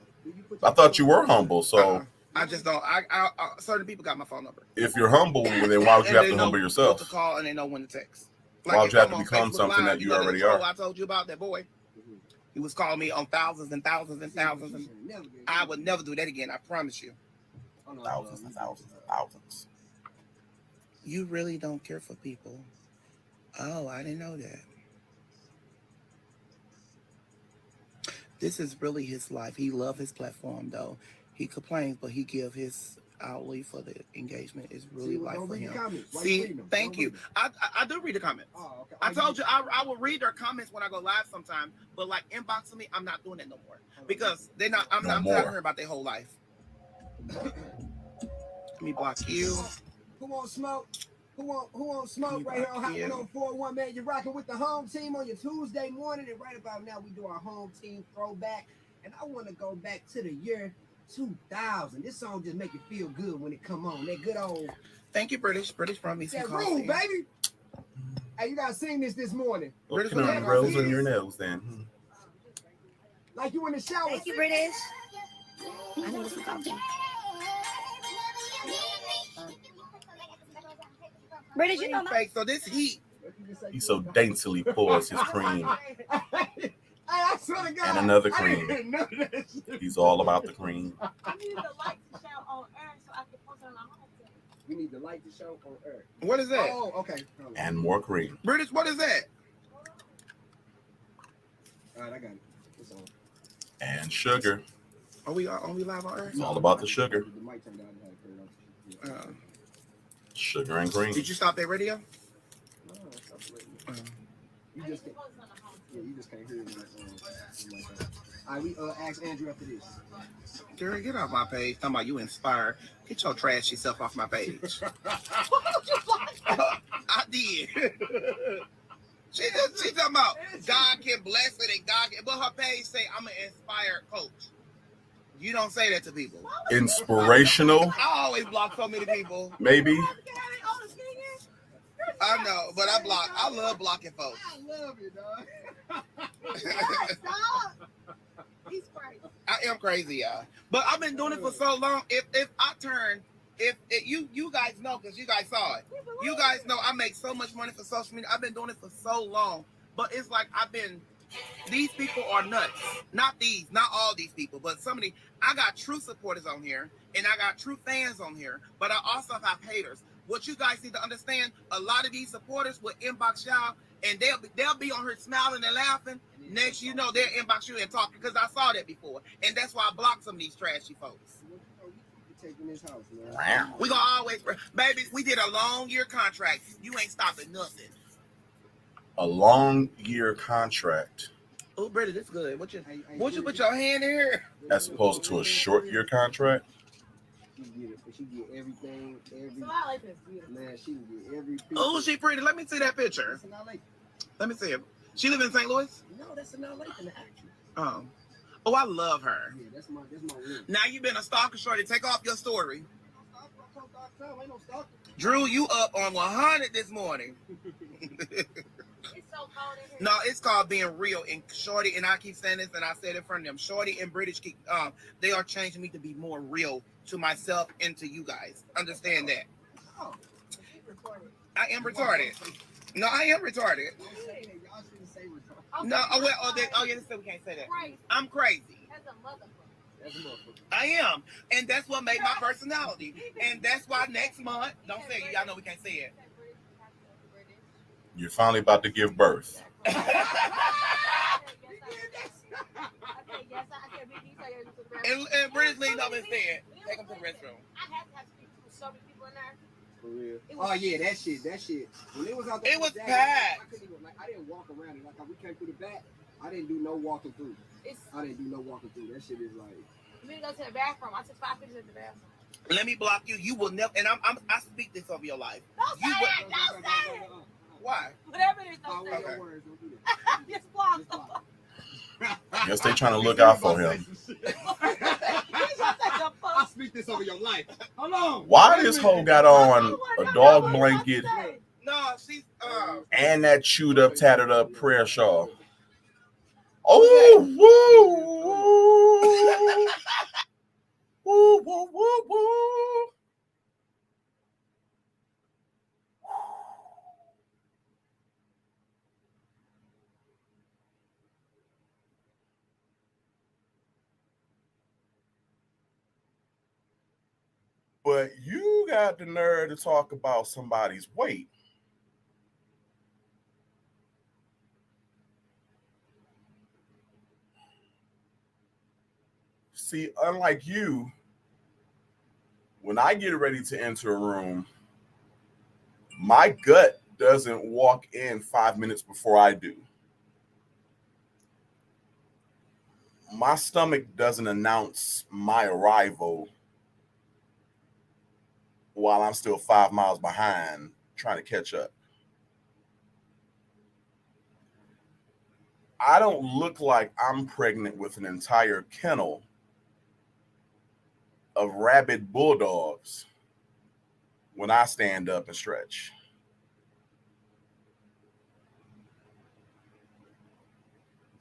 I thought you were humble, so I just don't. I certain people got my phone number. If you're humble, then why would you have to humble yourself? To call and they know when to text. Like, why would you have to become something that you already are? I told you about that boy. He was calling me on thousands and thousands and thousands, and I would never do that again. I promise you. Thousands and thousands and thousands. You really don't care for people. Oh, I didn't know that. This is really his life. He loves his platform, though. He complains, but he gives his outlay for the engagement. It's really life for him. See, thank you. I do read the comments. Oh, okay. I told you I will read their comments when I go live sometime, but like inboxing me, I'm not doing that no more because they're not. I'm not hearing about their whole life. Let me block you. Who won't smoke? Who won't smoke right here on Hot 104.1, man? You're rocking with the home team on your Tuesday morning, and right about now we do our home team throwback. And I want to go back to the year 2000. This song just make you feel good when it come on. That good old. Thank you, British brought me some coffee. Room, baby. Hey, you gotta sing this morning. British rose on your nose, then. Like you in the shower. Thank you, British. I know this is coffee. British, you know my fake. So this heat. He so daintily pours his cream. I swear to God. And another cream. He's all about the cream. I need the light to show on air so I can post it on my home. We need the light to show on air. What is that? Oh, okay. And more cream. British, what is that? All right, I got it. It's on. And sugar. Are we live on air? It's all about the sugar. The mic turned down. Sugar and cream. Did you stop that radio? No, stop the radio. You just can't hear me. All right, we ask Andrew after this. Jerry, get off my page. Talking about you inspired. Get your trashy self off my page. I did. She talking about God can bless it and God can, but her page say I'm an inspired coach. You don't say that to people. Inspirational. I always block so many people. Maybe. I know, but I love blocking folks. I love you, dog. He's crazy. I am crazy, y'all. But I've been doing it for so long. If you guys know, because you guys saw it. You guys know I make so much money for social media. I've been doing it for so long. But it's like these people are nuts. Not all these people, but I got true supporters on here, and I got true fans on here, but I also have haters. What you guys need to understand, a lot of these supporters will inbox y'all, and they'll be on here smiling and laughing. Next, you know, they'll inbox you and talk, because I saw that before, and that's why I blocked some of these trashy folks. taking this house, man. Wow. We gonna always, baby. We did a long year contract. You ain't stopping nothing. A long year contract. Oh, Britta, this good. What you put your hand in here? As opposed to a short year contract. She get everything, So I like this. man. She can get every piece. Oh, she pretty. Let me see that picture. That's in LA. Let me see it. She live in St. Louis? No, that's in LA in the actress. Oh. Oh, I love her. Yeah, that's my win. Now you been a stalker, shorty. Take off your story. Ain't no stalker. Drew, you up on 100 this morning. It's so cold in here. No, it's called being real. And Shorty, and I keep saying this, and I said it in front of them. Shorty and British keep, they are changing me to be more real to myself and to you guys. Understand that. Oh. I am retarded. No, I am retarded. No, yeah, this we can't say that. I'm crazy. That's a motherfucker. I am, and that's what made my personality. And that's why next month, don't say it. Y'all know we can't say it. You're finally about to give birth. And British leaned up and said, "Take him to the restroom." I had to have so many people in there. For real. Oh yeah, that shit. When it was out there, It was packed. I didn't walk around it. Like we came through the back, I didn't do no walking through. I didn't do no walking through. That shit is like. You need to go to the bathroom. I took 5 pictures at the bathroom. Let me block you. You will never. And I speak this over your life. Don't say it. Don't say it. Why? Whatever it is, don't say Okay. it. Just block them. Guess they trying to look out for him. I speak this over your life. Hold on. Why this hoe got on a dog blanket No, she's and that chewed up, tattered up prayer shawl? Oh, woo, woo, woo, woo, woo. But you got the nerve to talk about somebody's weight. See, unlike you, when I get ready to enter a room, my gut doesn't walk in 5 minutes before I do. My stomach doesn't announce my arrival while I'm still 5 miles behind trying to catch up. I don't look like I'm pregnant with an entire kennel of rabid bulldogs when I stand up and stretch.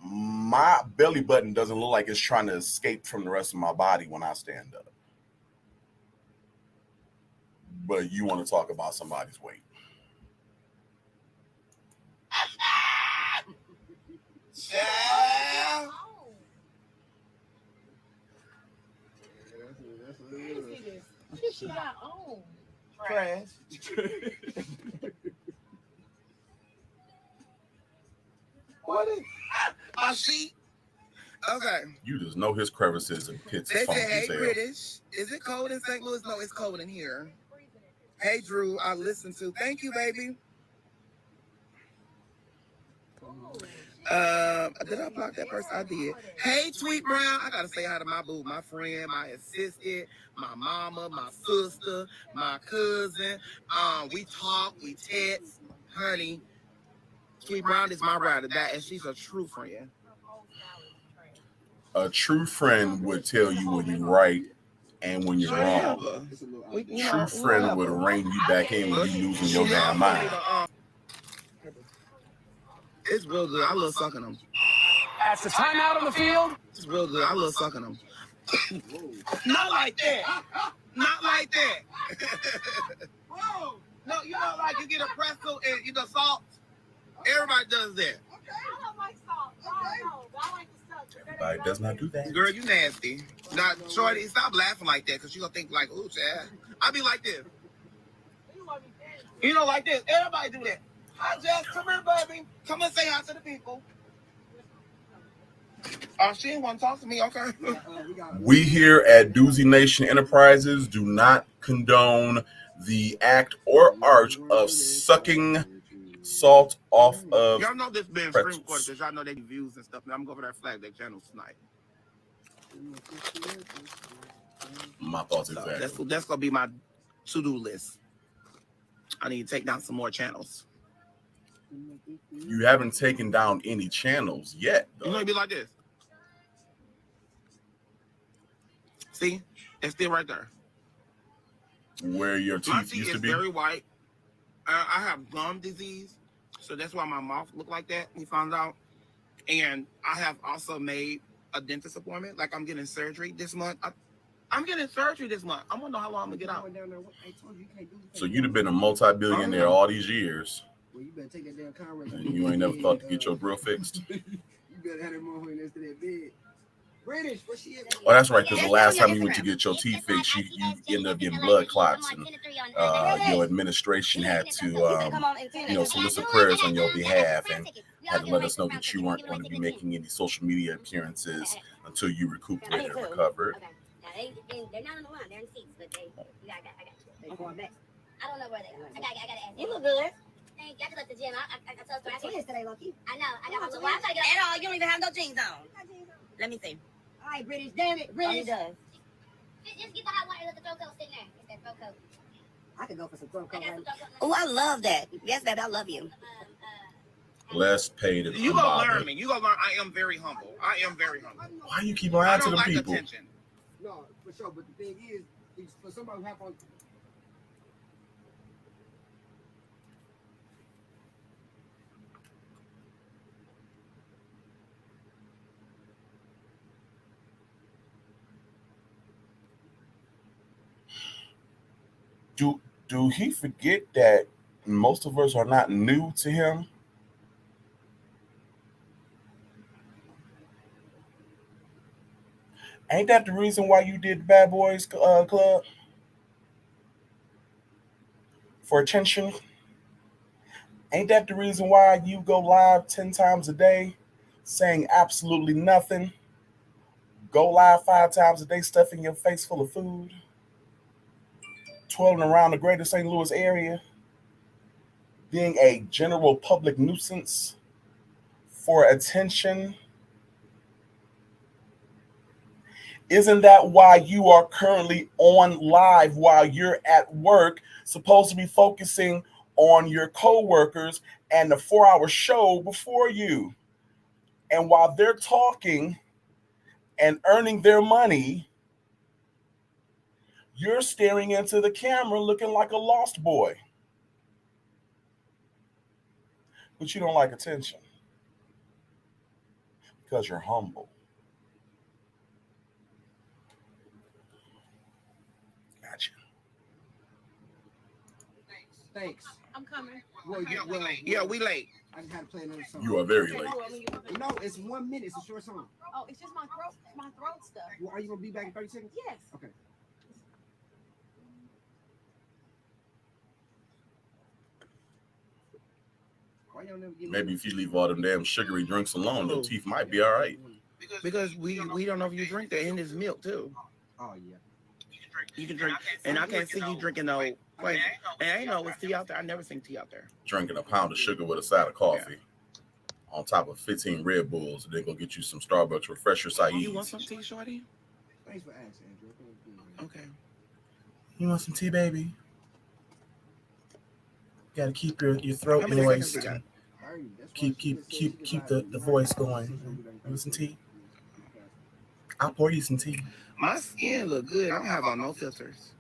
My belly button doesn't look like it's trying to escape from the rest of my body when I stand up. But you want to talk about somebody's weight. Yeah. She got on. Trash. What is my sheet? Okay. You just know his crevices and pits They and say, hey, funky as hell. British. Is it cold in St. Louis? No, it's cold in here. Hey, Drew, I listened to. Thank you, baby. Did I block that person? I did. Hey, Tweet Brown. I gotta say hi to my boo, my friend, my assistant, my mama, my sister, my cousin. We talk, we text, honey. Tweet Brown is my ride or die, and she's a true friend. A true friend would tell you when you're right and when you're wrong. True friend would rein you back in when you're losing your damn mind. It's real good. I love sucking them. That's the timeout on the field. It's real good. I love sucking them. Not like that. Not like that. No, you know, like you get a pretzel and you know salt. Everybody does that. I don't like salt. I like the stuff. Everybody does not do that. Girl, you nasty. Now, Shorty, stop laughing like that because you gonna think like, ooh, Chad. I be like this. You know, like this. Everybody do that. Hi, Jess. Come here, baby. Come and say hi to the people. Oh, she didn't want to talk to me. Okay. We here at Doozy Nation Enterprises do not condone the act or art of sucking salt off of Y'all know this been pretzels. Supreme Court because y'all know they do views and stuff. Now I'm going for that flag, that channel tonight. My thoughts exactly. That's going to be my to-do list. I need to take down some more channels. You haven't taken down any channels yet, though. You know, it'd be like this. See? It's still right there. Where your My teeth teeth used is to be. very white. I have gum disease, so that's why my mouth looked like that. We found out. And I have also made a dentist appointment. Like I'm getting surgery this month. I'm getting surgery this month. I want to know how long I'm going to get out. So you'd have been a multi-billionaire all these years. Well, you better take that damn Conrad. And you ain't never thought to get your grill fixed. You better have that motherfucker next to that bed. British, where she at? Oh, that's right, because the last time you went to get your teeth fixed, you ended up getting blood clots, and your administration had to, solicit prayers on your behalf and had to let us know that you weren't going to be making any social media appearances until you recuperated and recovered. They're not on the line. They're in seats, but I got you. They going back. I don't know where they are. I got to ask. You look good. Thank you. I just left the gym. I told her. I told yesterday, low-key. I know. I got my little. I'm trying to get at all. You don't even have no jeans on. Let me see. All right, British. Damn it, British. Oh, he does. Just get the hot water. Let the throat coat sit there. It's that throat coat. I could go for some throat coat. Oh, I love that. Yes, baby. I love you. Less paid and You gonna learn me. You gonna learn. I am very humble. I am very humble. Why you keep lying to the people? Attention. No, for sure. But the thing is for somebody who have on. Do he forget that most of us are not new to him? Ain't that the reason why you did Bad Boys Club? For attention? Ain't that the reason why you go live 10 times a day saying absolutely nothing? Go live 5 times a day stuffing your face full of food? Twirling around the greater St. Louis area? Being a general public nuisance for attention? Isn't that why you are currently on live while you're at work, supposed to be focusing on your coworkers and the 4-hour show before you? And while they're talking and earning their money, you're staring into the camera looking like a lost boy. But you don't like attention because you're humble. Thanks. I'm coming. Well, we late. I just had to play another song. You are very late. No, it's 1 minute. It's a short song. Oh, it's just my throat stuff. Well, are you gonna be back in 30 seconds? Yes. Okay. Maybe if you leave all them damn sugary drinks alone, your teeth might be all right. Because we don't know if you drink that in this milk too. Oh yeah. You can drink, and I can't see you drinking no. Wait, and I ain't know what's tea out there. I never seen tea out there. Drinking a pound of sugar with a side of coffee, on top of 15 Red Bulls, and then go get you some Starbucks refresher Saeed. You want some tea, shorty? Thanks for asking, Andrew. Okay. You want some tea, baby? Got to keep your throat moist. Keep the voice going. You want some tea? I'll pour you some tea. My skin look good. I don't have on no filters.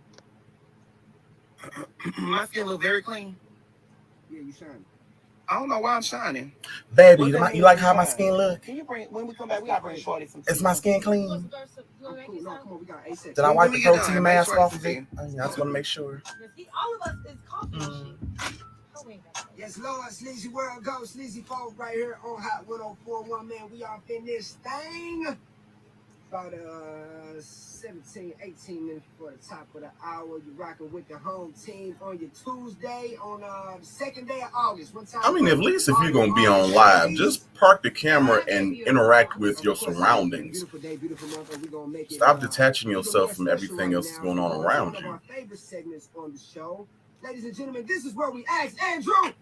My skin look very clean. Yeah, you shining. I don't know why I'm shining. Baby, you like how my skin look? Can you bring, when we come back, we gotta bring Shorty some tea. Is my skin clean? Cool. No, come on, we got 8 seconds. Did I wipe the protein mask off of it? I just want to make sure. All of us is coffee. Yes, Lord, Sleazy World Go, Sleazy Folk right here on Hot 104.1, man. We off in this thing. About 17, 18 minutes before the top of the hour. You're rocking with the home team on your Tuesday on the second day of August. What time? I mean, at least if you're going to be on live, just park the camera and interact with your surroundings. Stop detaching yourself from everything else that's going on around you. One of our favorite segments on the show. Ladies and gentlemen, this is where we ask Andrew.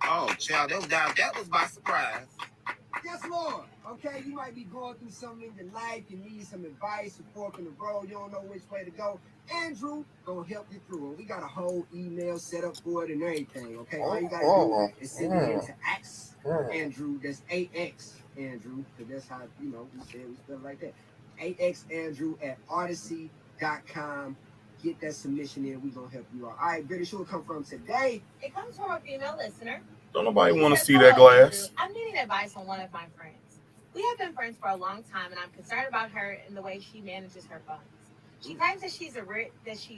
Oh, child, that was by surprise. Yes, Lord. Okay, you might be going through something in your life. You need some advice, a fork in the road. You don't know which way to go. Andrew gonna help you through it. We got a whole email set up for it and everything. Okay, all you gotta do is send it into X Andrew. That's AX Andrew, because that's how we said we spell it like that. AX Andrew at Odyssey.com. Get that submission in. We gonna help you out. All right, British, who will come from today? It comes from a female listener. Don't nobody want to see that glass. I'm needing advice on one of my friends. We have been friends for a long time, and I'm concerned about her and the way she manages her funds. She claims that she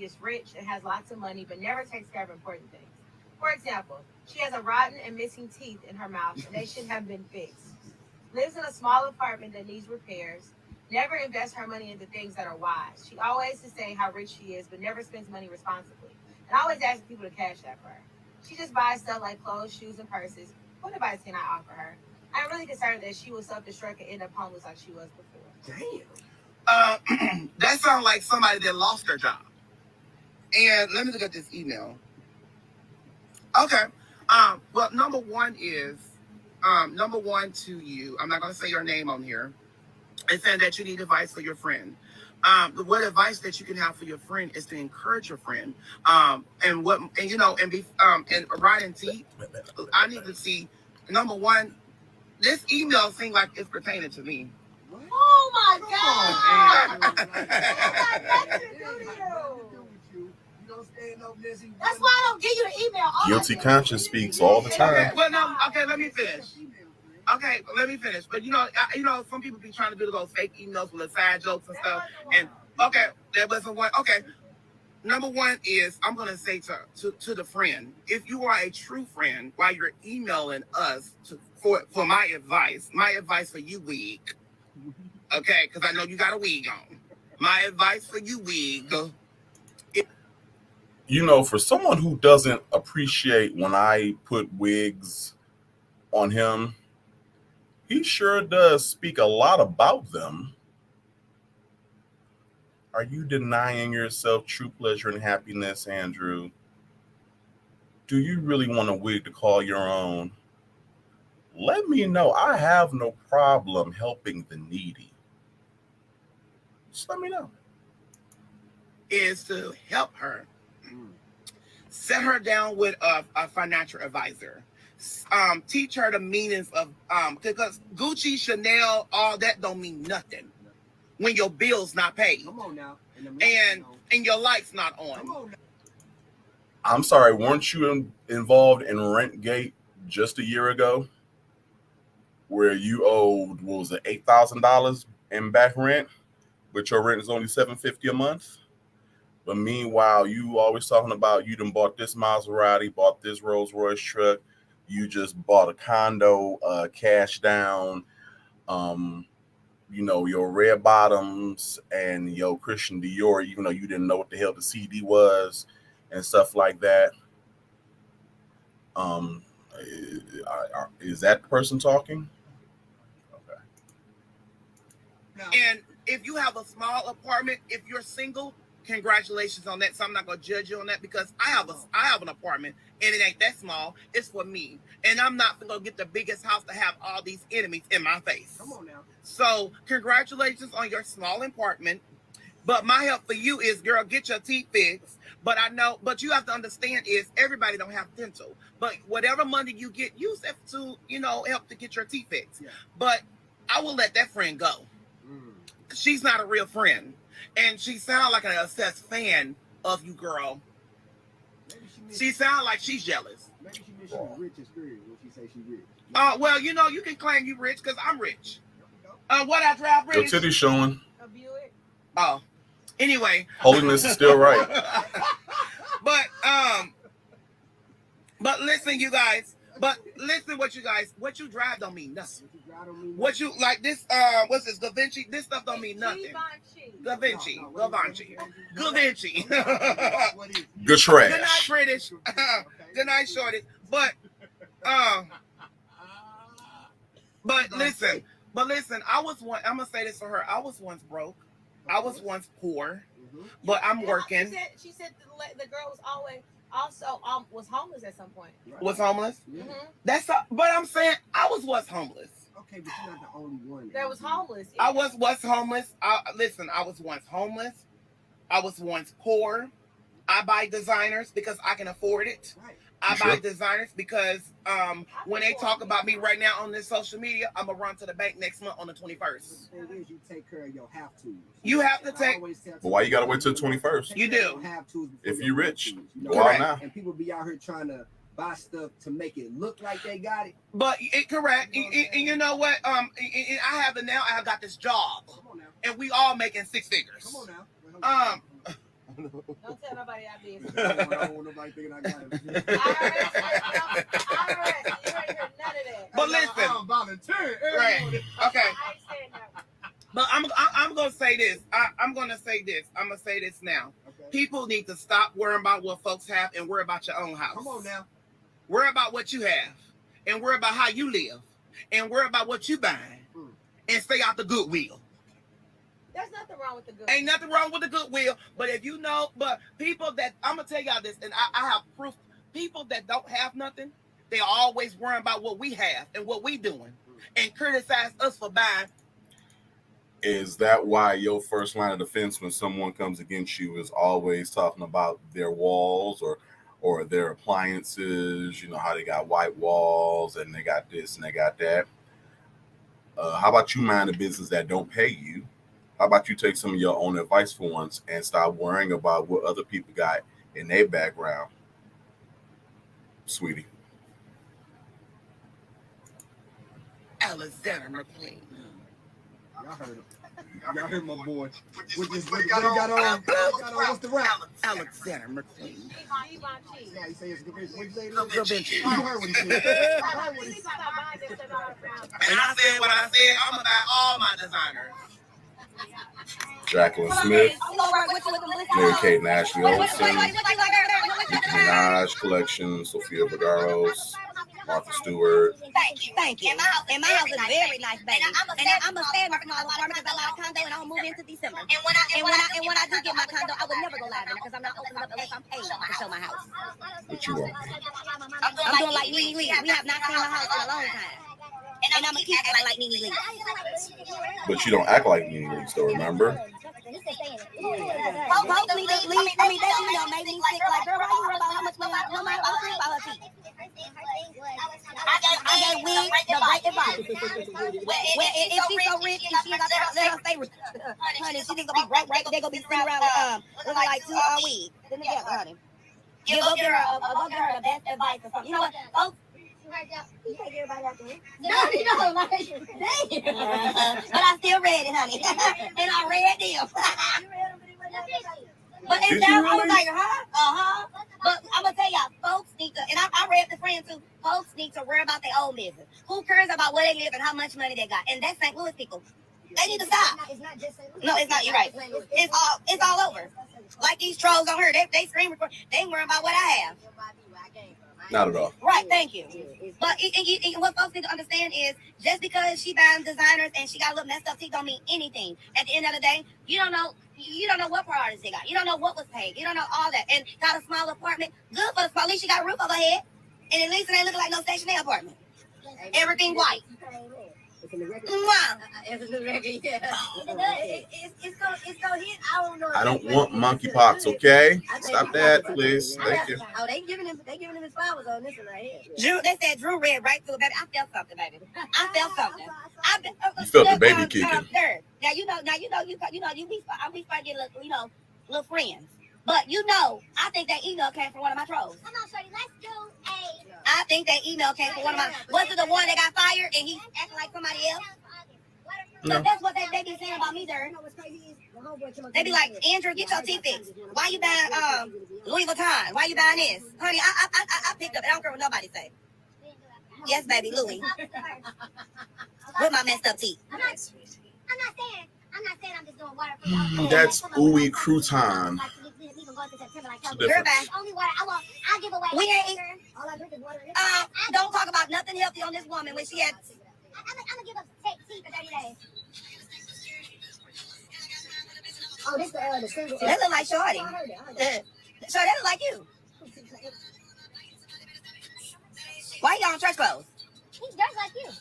is rich and has lots of money, but never takes care of important things. For example, she has a rotten and missing teeth in her mouth, and they should have been fixed. Lives in a small apartment that needs repairs. Never invests her money into things that are wise. She always is saying how rich she is, but never spends money responsibly. And always asks people to cash that for her. She just buys stuff like clothes, shoes, and purses. What advice can I offer her? I'm really concerned that she will self-destruct and end up homeless like she was before. Damn. That sounds like somebody that lost their job. And let me look at this email. Okay. Well, number one to you. I'm not going to say your name on here. It's saying that you need advice for your friend. What advice that you can have for your friend is to encourage your friend. And writing T. I need to see. Number one, this email seems like it's pertaining to me. Oh my God! That's why I don't give you the email. Guilty conscience speaks all the time. Okay, well, no, okay, let me finish. But some people be trying to do those fake emails with the side jokes and stuff. And okay, there wasn't one. Okay, number one is I'm gonna say to the friend, if you are a true friend, while you're emailing us for my advice for you, wig. Okay, because I know you got a wig on. My advice for you, wig. For someone who doesn't appreciate when I put wigs on him, he sure does speak a lot about them. Are you denying yourself true pleasure and happiness, Andrew? Do you really want a wig to call your own? Let me know. I have no problem helping the needy. Just let me know. Is to help her. Set her down with a financial advisor. Teach her the meanings of because Gucci, Chanel, all that don't mean nothing when your bill's not paid. Come on now. And your light's not on. I'm sorry, weren't you involved in Rentgate just a year ago, where you owed $8,000 in back rent, but your rent is only $750 a month? But meanwhile, you always talking about you done bought this Maserati, bought this Rolls Royce truck, you just bought a condo, cash down, your red bottoms and your Christian Dior, even though you didn't know what the hell the CD was and stuff like that. Is that person talking? Okay. And if you have a small apartment, if you're single, congratulations on that. So I'm not gonna judge you on that because I have an apartment and it ain't that small. It's for me, and I'm not gonna get the biggest house to have all these enemies in my face. Come on now. So congratulations on your small apartment. But my help for you is, girl, get your teeth fixed. But you have to understand is everybody don't have dental. But whatever money you get, use it to help to get your teeth fixed. Yeah. But I will let that friend go. She's not a real friend. And she sounds like an obsessed fan of you, girl. She sounds like she's jealous. Maybe she means she's rich in spirit when she say she's rich. Well, you can claim you rich because I'm rich. What I drive rich? Your titties showing. A Buick. Oh, anyway. Holiness is still right. But listen, you guys. But listen, what you drive don't mean nothing. What you like this? What's this? Da Vinci. This stuff don't mean nothing. Da Vinci. Da Vinci. Da Vinci. Good trash. Good night, British. Good night, Shorty. But listen. I was one. I'm gonna say this for her. I was once broke. I was once poor. But I'm working. She said the girl was always also was homeless at some point. Was homeless? Mm-hmm. But I'm saying I was homeless. Okay, but you're not the only one. There was homeless. I was homeless. Listen, I was once homeless. I was once poor. I buy designers because I can afford it. Right. I buy designers because when they talk about me right now on this social media, I'm gonna run to the bank next month on the 21st. The thing is, you take care of your have-tos. You have to take. But why you gotta wait till the 21st? You do. If you're rich, go Correct. out now. And people be out here trying to buy stuff to make it look like they got it. But correct. And you know what? I have it now. I have got this job, and we all making six figures. Come on now. Don't tell nobody I did. I don't want nobody thinking I got it. I heard. You ain't heard none of that. But listen. I'm volunteering. Right. Okay. I ain't saying that. But I'm gonna say this. I'm gonna say this. I'm gonna say this now. Okay. People need to stop worrying about what folks have and worry about your own house. Come on now. Worry about what you have, and worry about how you live, and worry about what you buying, and stay out the goodwill. There's nothing wrong with the good. Ain't nothing wrong with the goodwill, but if you know, but people that I'm gonna tell y'all this, and I have proof. People that don't have nothing, they always worrying about what we have and what we doing, and criticize us for buying. Is that why your first line of defense when someone comes against you is always talking about their walls or their appliances? You know how they got white walls and they got this and they got that. How about you mind the business that don't pay you? How about you take some of your own advice for once and stop worrying about what other people got in their background, sweetie? Alexander McQueen. Y'all heard him. Y'all heard my boy. What he got on? What's the rap? Alexander McQueen. Yeah, he say it's good. What you say? Da Vinci. You heard what he said. And I said what I said. I'm gonna buy all my designers. Jacqueline Smith, Mary-Kate and Ashley Olsen, Nicki Minaj Collection, Sofia Vergara's, Martha Stewart. Thank you. And my house is very nice, baby. And I'm a stay in my small apartment because I got a condo and I don't move into December. And when I do get my condo, I will never go live in it because I'm not opening up unless I'm paid to show my house. What you want? I'm doing like Nene Lee. We have not seen my house in a long time. And I'm gonna keep acting like Nene Lee. But you don't act like Nene Lee, so remember? Folks need to leave. I mean, that email made me sick. Like, girl, why you worry about how much money? No matter what about her teeth. I gave Wig the right advice. Well, if she's so rich and she ain't got to let her stay rich, honey, she's just gonna be broke. They're gonna be sitting around with like 2 wigs. Sit together, honey. Go get her the best advice or something. You know what, folks? You take everybody out there. No, you don't like it. But I still read it, honey. And I read them. But it's down, I was like, But I'm gonna tell y'all, folks need to, and I read the friend too, folks need to worry about their own business. Who cares about where they live and how much money they got? And that's St. Louis people. They need to stop. It's not just St. Louis. No, it's not, you're right. It's all over. Like these trolls on her, they scream record, they ain't worrying about what I have. Not at all. Right, thank you. But what folks need to understand is just because she buying designers and she got a little messed up teeth don't mean anything. At the end of the day, you don't know what priorities they got. You don't know what was paid. You don't know all that. And got a small apartment. Good for the small. At least she got a roof over her head. And at least it ain't looking like no stationary apartment. Everything white. Wow. It's gonna hit. I don't know. I don't want monkeypox, okay? Stop that, please. Thank you. Oh, they giving him his flowers on this one right here. They said Drew read right through it, baby. I felt something, baby. I felt something. You felt the baby kicking. Now you know, we start getting little friends. But I think that email came from one of my trolls. Come on, Shorty, let's do I think that email came from one of my. Was it the one that got fired and he's acting like somebody else? No. But that's what they be saying about me, there. They be like, Andrew, get your teeth fixed. Why you buying Louis Vuitton? Why you buying this? Honey, I picked up. I don't care what nobody say. Yes, baby, Louis. With my messed up teeth. I'm not saying I'm just doing water. That's Ooey Crouton. Girl, bye. Only water. I'll give away. We ain't. All I drink is water. Don't talk about nothing healthy on this woman when she had. I'm gonna give up tea for 30 days. Oh, this the single. That look like Shorty. So that look like you. Why you got on church clothes? He's dressed like you.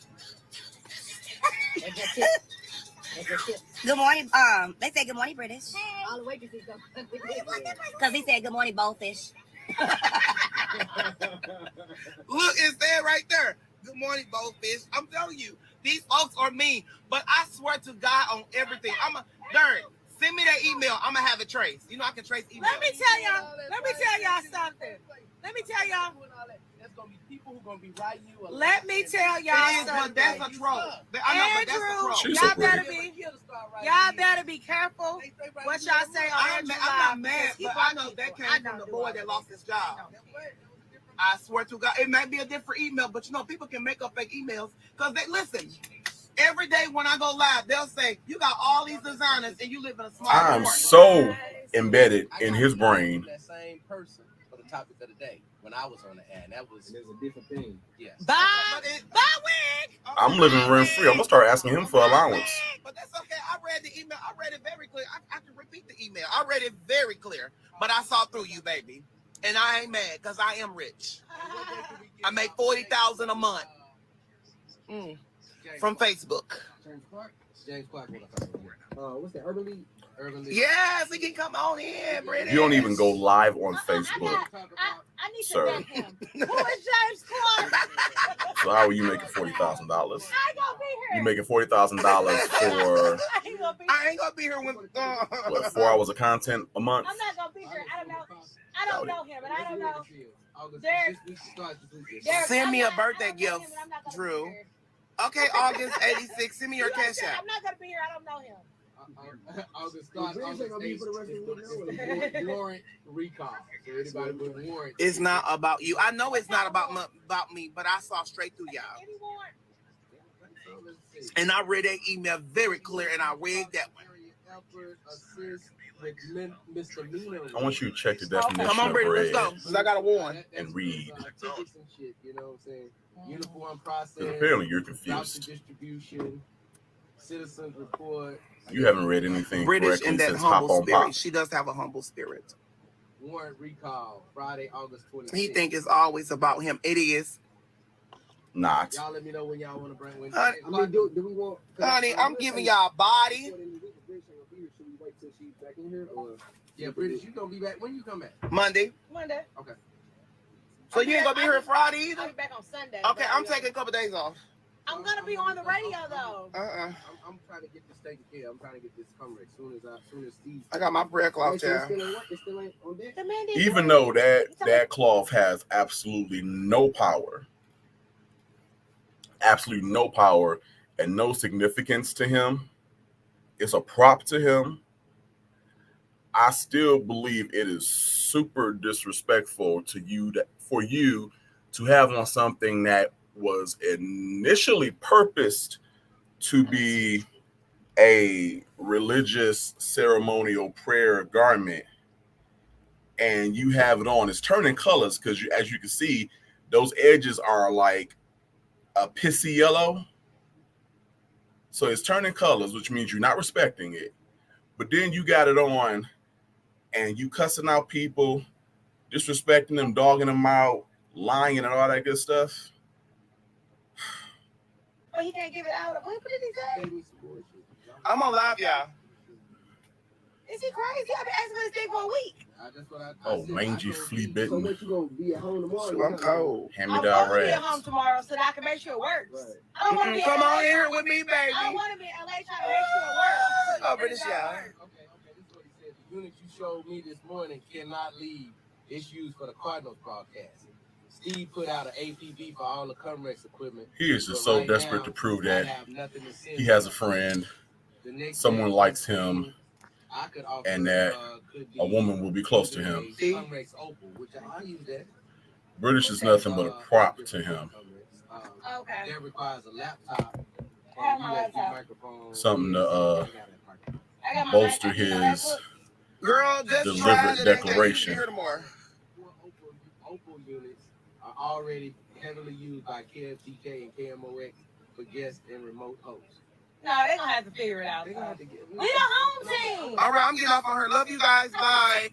Good morning. They say good morning, British. Hey. All the waitresses go. Because he said good morning, Boldfish. Look, it's there right there. Good morning, Boldfish. I'm telling you, these folks are mean. But I swear to God on everything. Darren, send me that email. I'm gonna have it traced. You know I can trace email. Let me tell y'all something. Let me tell y'all. There's gonna be people who gonna be writing you. Let me tell y'all something. But that's a troll. Y'all better be careful what y'all say on Andrew I'm not mad, but I know that came from the boy that lost his job. I swear to God, it might be a different email, but you know, people can make up fake emails because they listen. Every day when I go live, they'll say, you got all these designers and you live in a small I'm apartment. so embedded in his brain. That same person for the topic of the day when I was on the ad. That was There's a different thing. yes. Bye wig. I'm living rent free. I'm gonna start asking him for allowance. But that's okay. I read the email. I read it very clear. I can repeat the email. I read it very clear. But I saw through you, baby. And I ain't mad because I am rich. I make $40,000 a month from Facebook. James Clark. What's that? Urban League? Yes, we can come on in, British. You don't even go live on Facebook, I need sir. to get him. Who is James Clark? So how are you making $40,000? I ain't gonna be here. You making $40,000 for I ain't gonna be here when what, 4 hours of content a month? I'm not gonna be here. I don't know him, and I don't know. Send me a birthday gift, Drew. Okay, August 86. Send me your cash app. I'm not gonna be here. I don't know him. August 8th. Warrant recall. So anybody with warrant. It's not about you. I know it's not about me, but I saw straight through y'all. And I read that email very clear, and I read that one. I want you to check the definition Come on, of Brady, let's bread go. Because I got a warrant. and read. Tickets and shit, you know what I'm saying? Uniform process. Because apparently you're voucher confused. distribution, citizens report. You haven't read anything British correctly in that since Hop humble on spirit. Pop. She does have a humble spirit. Warrant recall, Friday, August 26th. He think it's always about him. It is. Not. Y'all let me know when y'all want to bring when. Honey, I mean, do we want? honey, I'm giving y'all body. Should we wait till she's back in here, or Yeah, British, you gonna be back. When you come back? Monday. Monday. Okay. So you ain't gonna be here Friday I'll either? be back on Sunday. Okay, I'm taking a couple days off. I'm gonna be on the radio though. I'm trying to get this taken care of. I'm trying to get this covered as soon as Steve. I got my prayer cloth, so it's child. still ain't what? It still ain't on deck? The man did Even good. though that cloth has absolutely no power, and no significance to him, it's a prop to him. I still believe it is super disrespectful to you for you to have on something that was initially purposed to be a religious ceremonial prayer garment, and you have it on. It's turning colors because, as you can see, those edges are like a pissy yellow. So it's turning colors, which means you're not respecting it. But then you got it on and you cussing out people, disrespecting them, dogging them out, lying and all that good stuff. Oh, he can't give it out. What did he say? I'm on live, y'all. Is he crazy? I've been asking for this thing for a week. That's what I Oh, mangy flea So bitten. what, you gonna be at home tomorrow? Shoot, I'm cold. Hand I'm me down going to be at rags. home tomorrow so that I can make sure it works. Right. I don't want to be Come in LA. on here with me, baby. I don't want to be in LA trying to make sure it works. Oh, British, y'all. Okay, this is what he said. The unit you showed me this morning cannot leave. It's used for the Cardinals broadcast. Steve put out an APB for all the Comrex equipment. He is just But so right desperate now, to prove I that have nothing to send he has a you. friend, The next someone day, likes him, I could offer, and that could be a woman will be close to him. a Comrex Opal, which I use that. British is nothing but a prop to him. Okay. That requires a laptop. I have my USB laptop. microphone. Something to I got my bolster laptop. his Girl, just try delivered it and you declaration. hear more. Opal units are already heavily used by KFTK and KMOX for guests and remote hosts. No, they're gonna have to figure it out. They're gonna have to get. We the home team. All right, I'm getting off on her. Love you guys. Bye.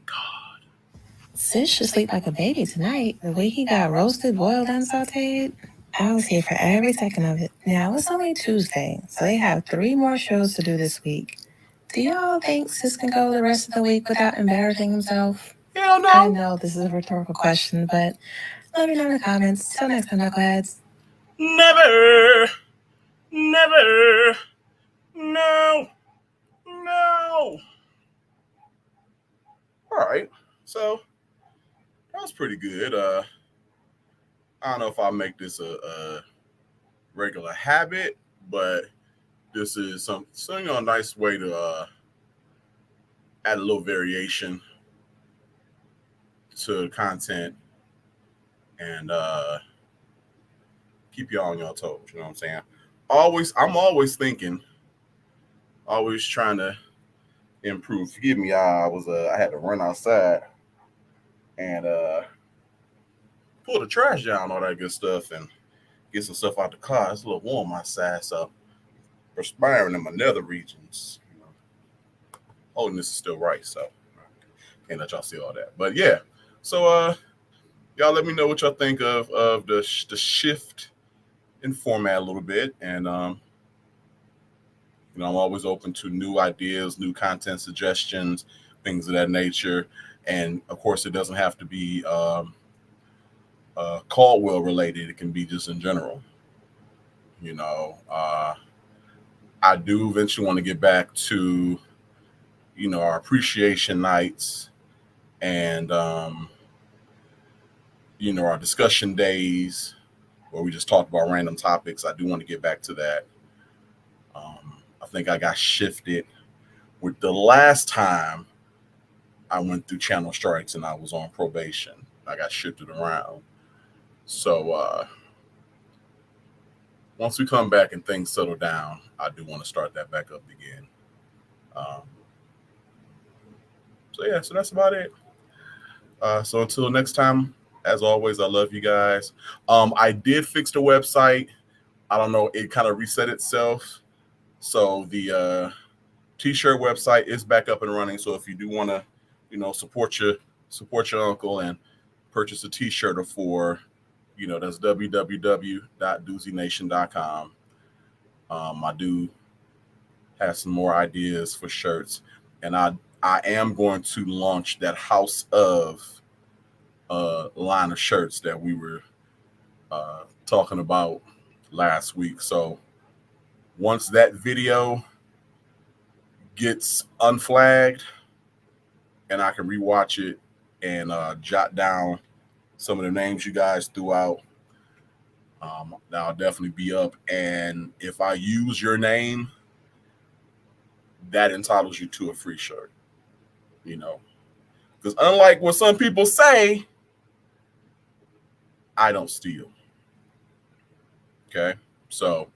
Sis should sleep like a baby tonight. The way he got roasted, boiled, and sauteed. I was here for every second of it. Now, it's only Tuesday, so they have 3 more shows to do this week. Do y'all think Sis can go the rest of the week without embarrassing himself? Hell no. I know this is a rhetorical question, but let me know in the comments. Till next time, knuckleheads. Never. Never. No. No. All right. So that was pretty good. I don't know if I'll make this a regular habit, but this is a nice way to add a little variation to the content and keep y'all on your toes. You know what I'm saying? I'm always thinking, always trying to improve. Forgive me, I had to run outside and pull the trash down, all that good stuff, and get some stuff out the car. It's a little warm outside, so perspiring in my nether regions. You know, holding this is still right, so can't let y'all see all that. But yeah, so y'all let me know what y'all think of the shift in format a little bit, and you know, I'm always open to new ideas, new content suggestions, things of that nature. And of course, it doesn't have to be Caldwell related. It can be just in general. You know, I do eventually want to get back to, you know, our appreciation nights and, you know, our discussion days where we just talk about random topics. I do want to get back to that. I think I got shifted with the last time I went through channel strikes and I was on probation. I got shifted around. So once we come back and things settle down, I do want to start that back up again. So yeah, so that's about it. So until next time, as always, I love you guys. I did fix the website. I don't know, it kind of reset itself. So the t-shirt website is back up and running. So if you do want to, you know, support your uncle and purchase a t-shirt or 4, you know, that's www.doozination.com. I do have some more ideas for shirts, and I am going to launch that House of line of shirts that we were talking about last week. So once that video gets unflagged and I can rewatch it and jot down some of the names you guys threw out, that'll definitely be up. And if I use your name, that entitles you to a free shirt, you know, because unlike what some people say, I don't steal. Okay. So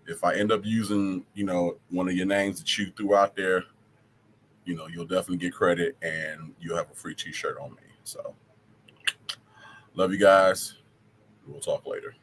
if I end up using, you know, one of your names that you threw out there, you know, you'll definitely get credit and you'll have a free t-shirt on me. So love you guys. We'll talk later.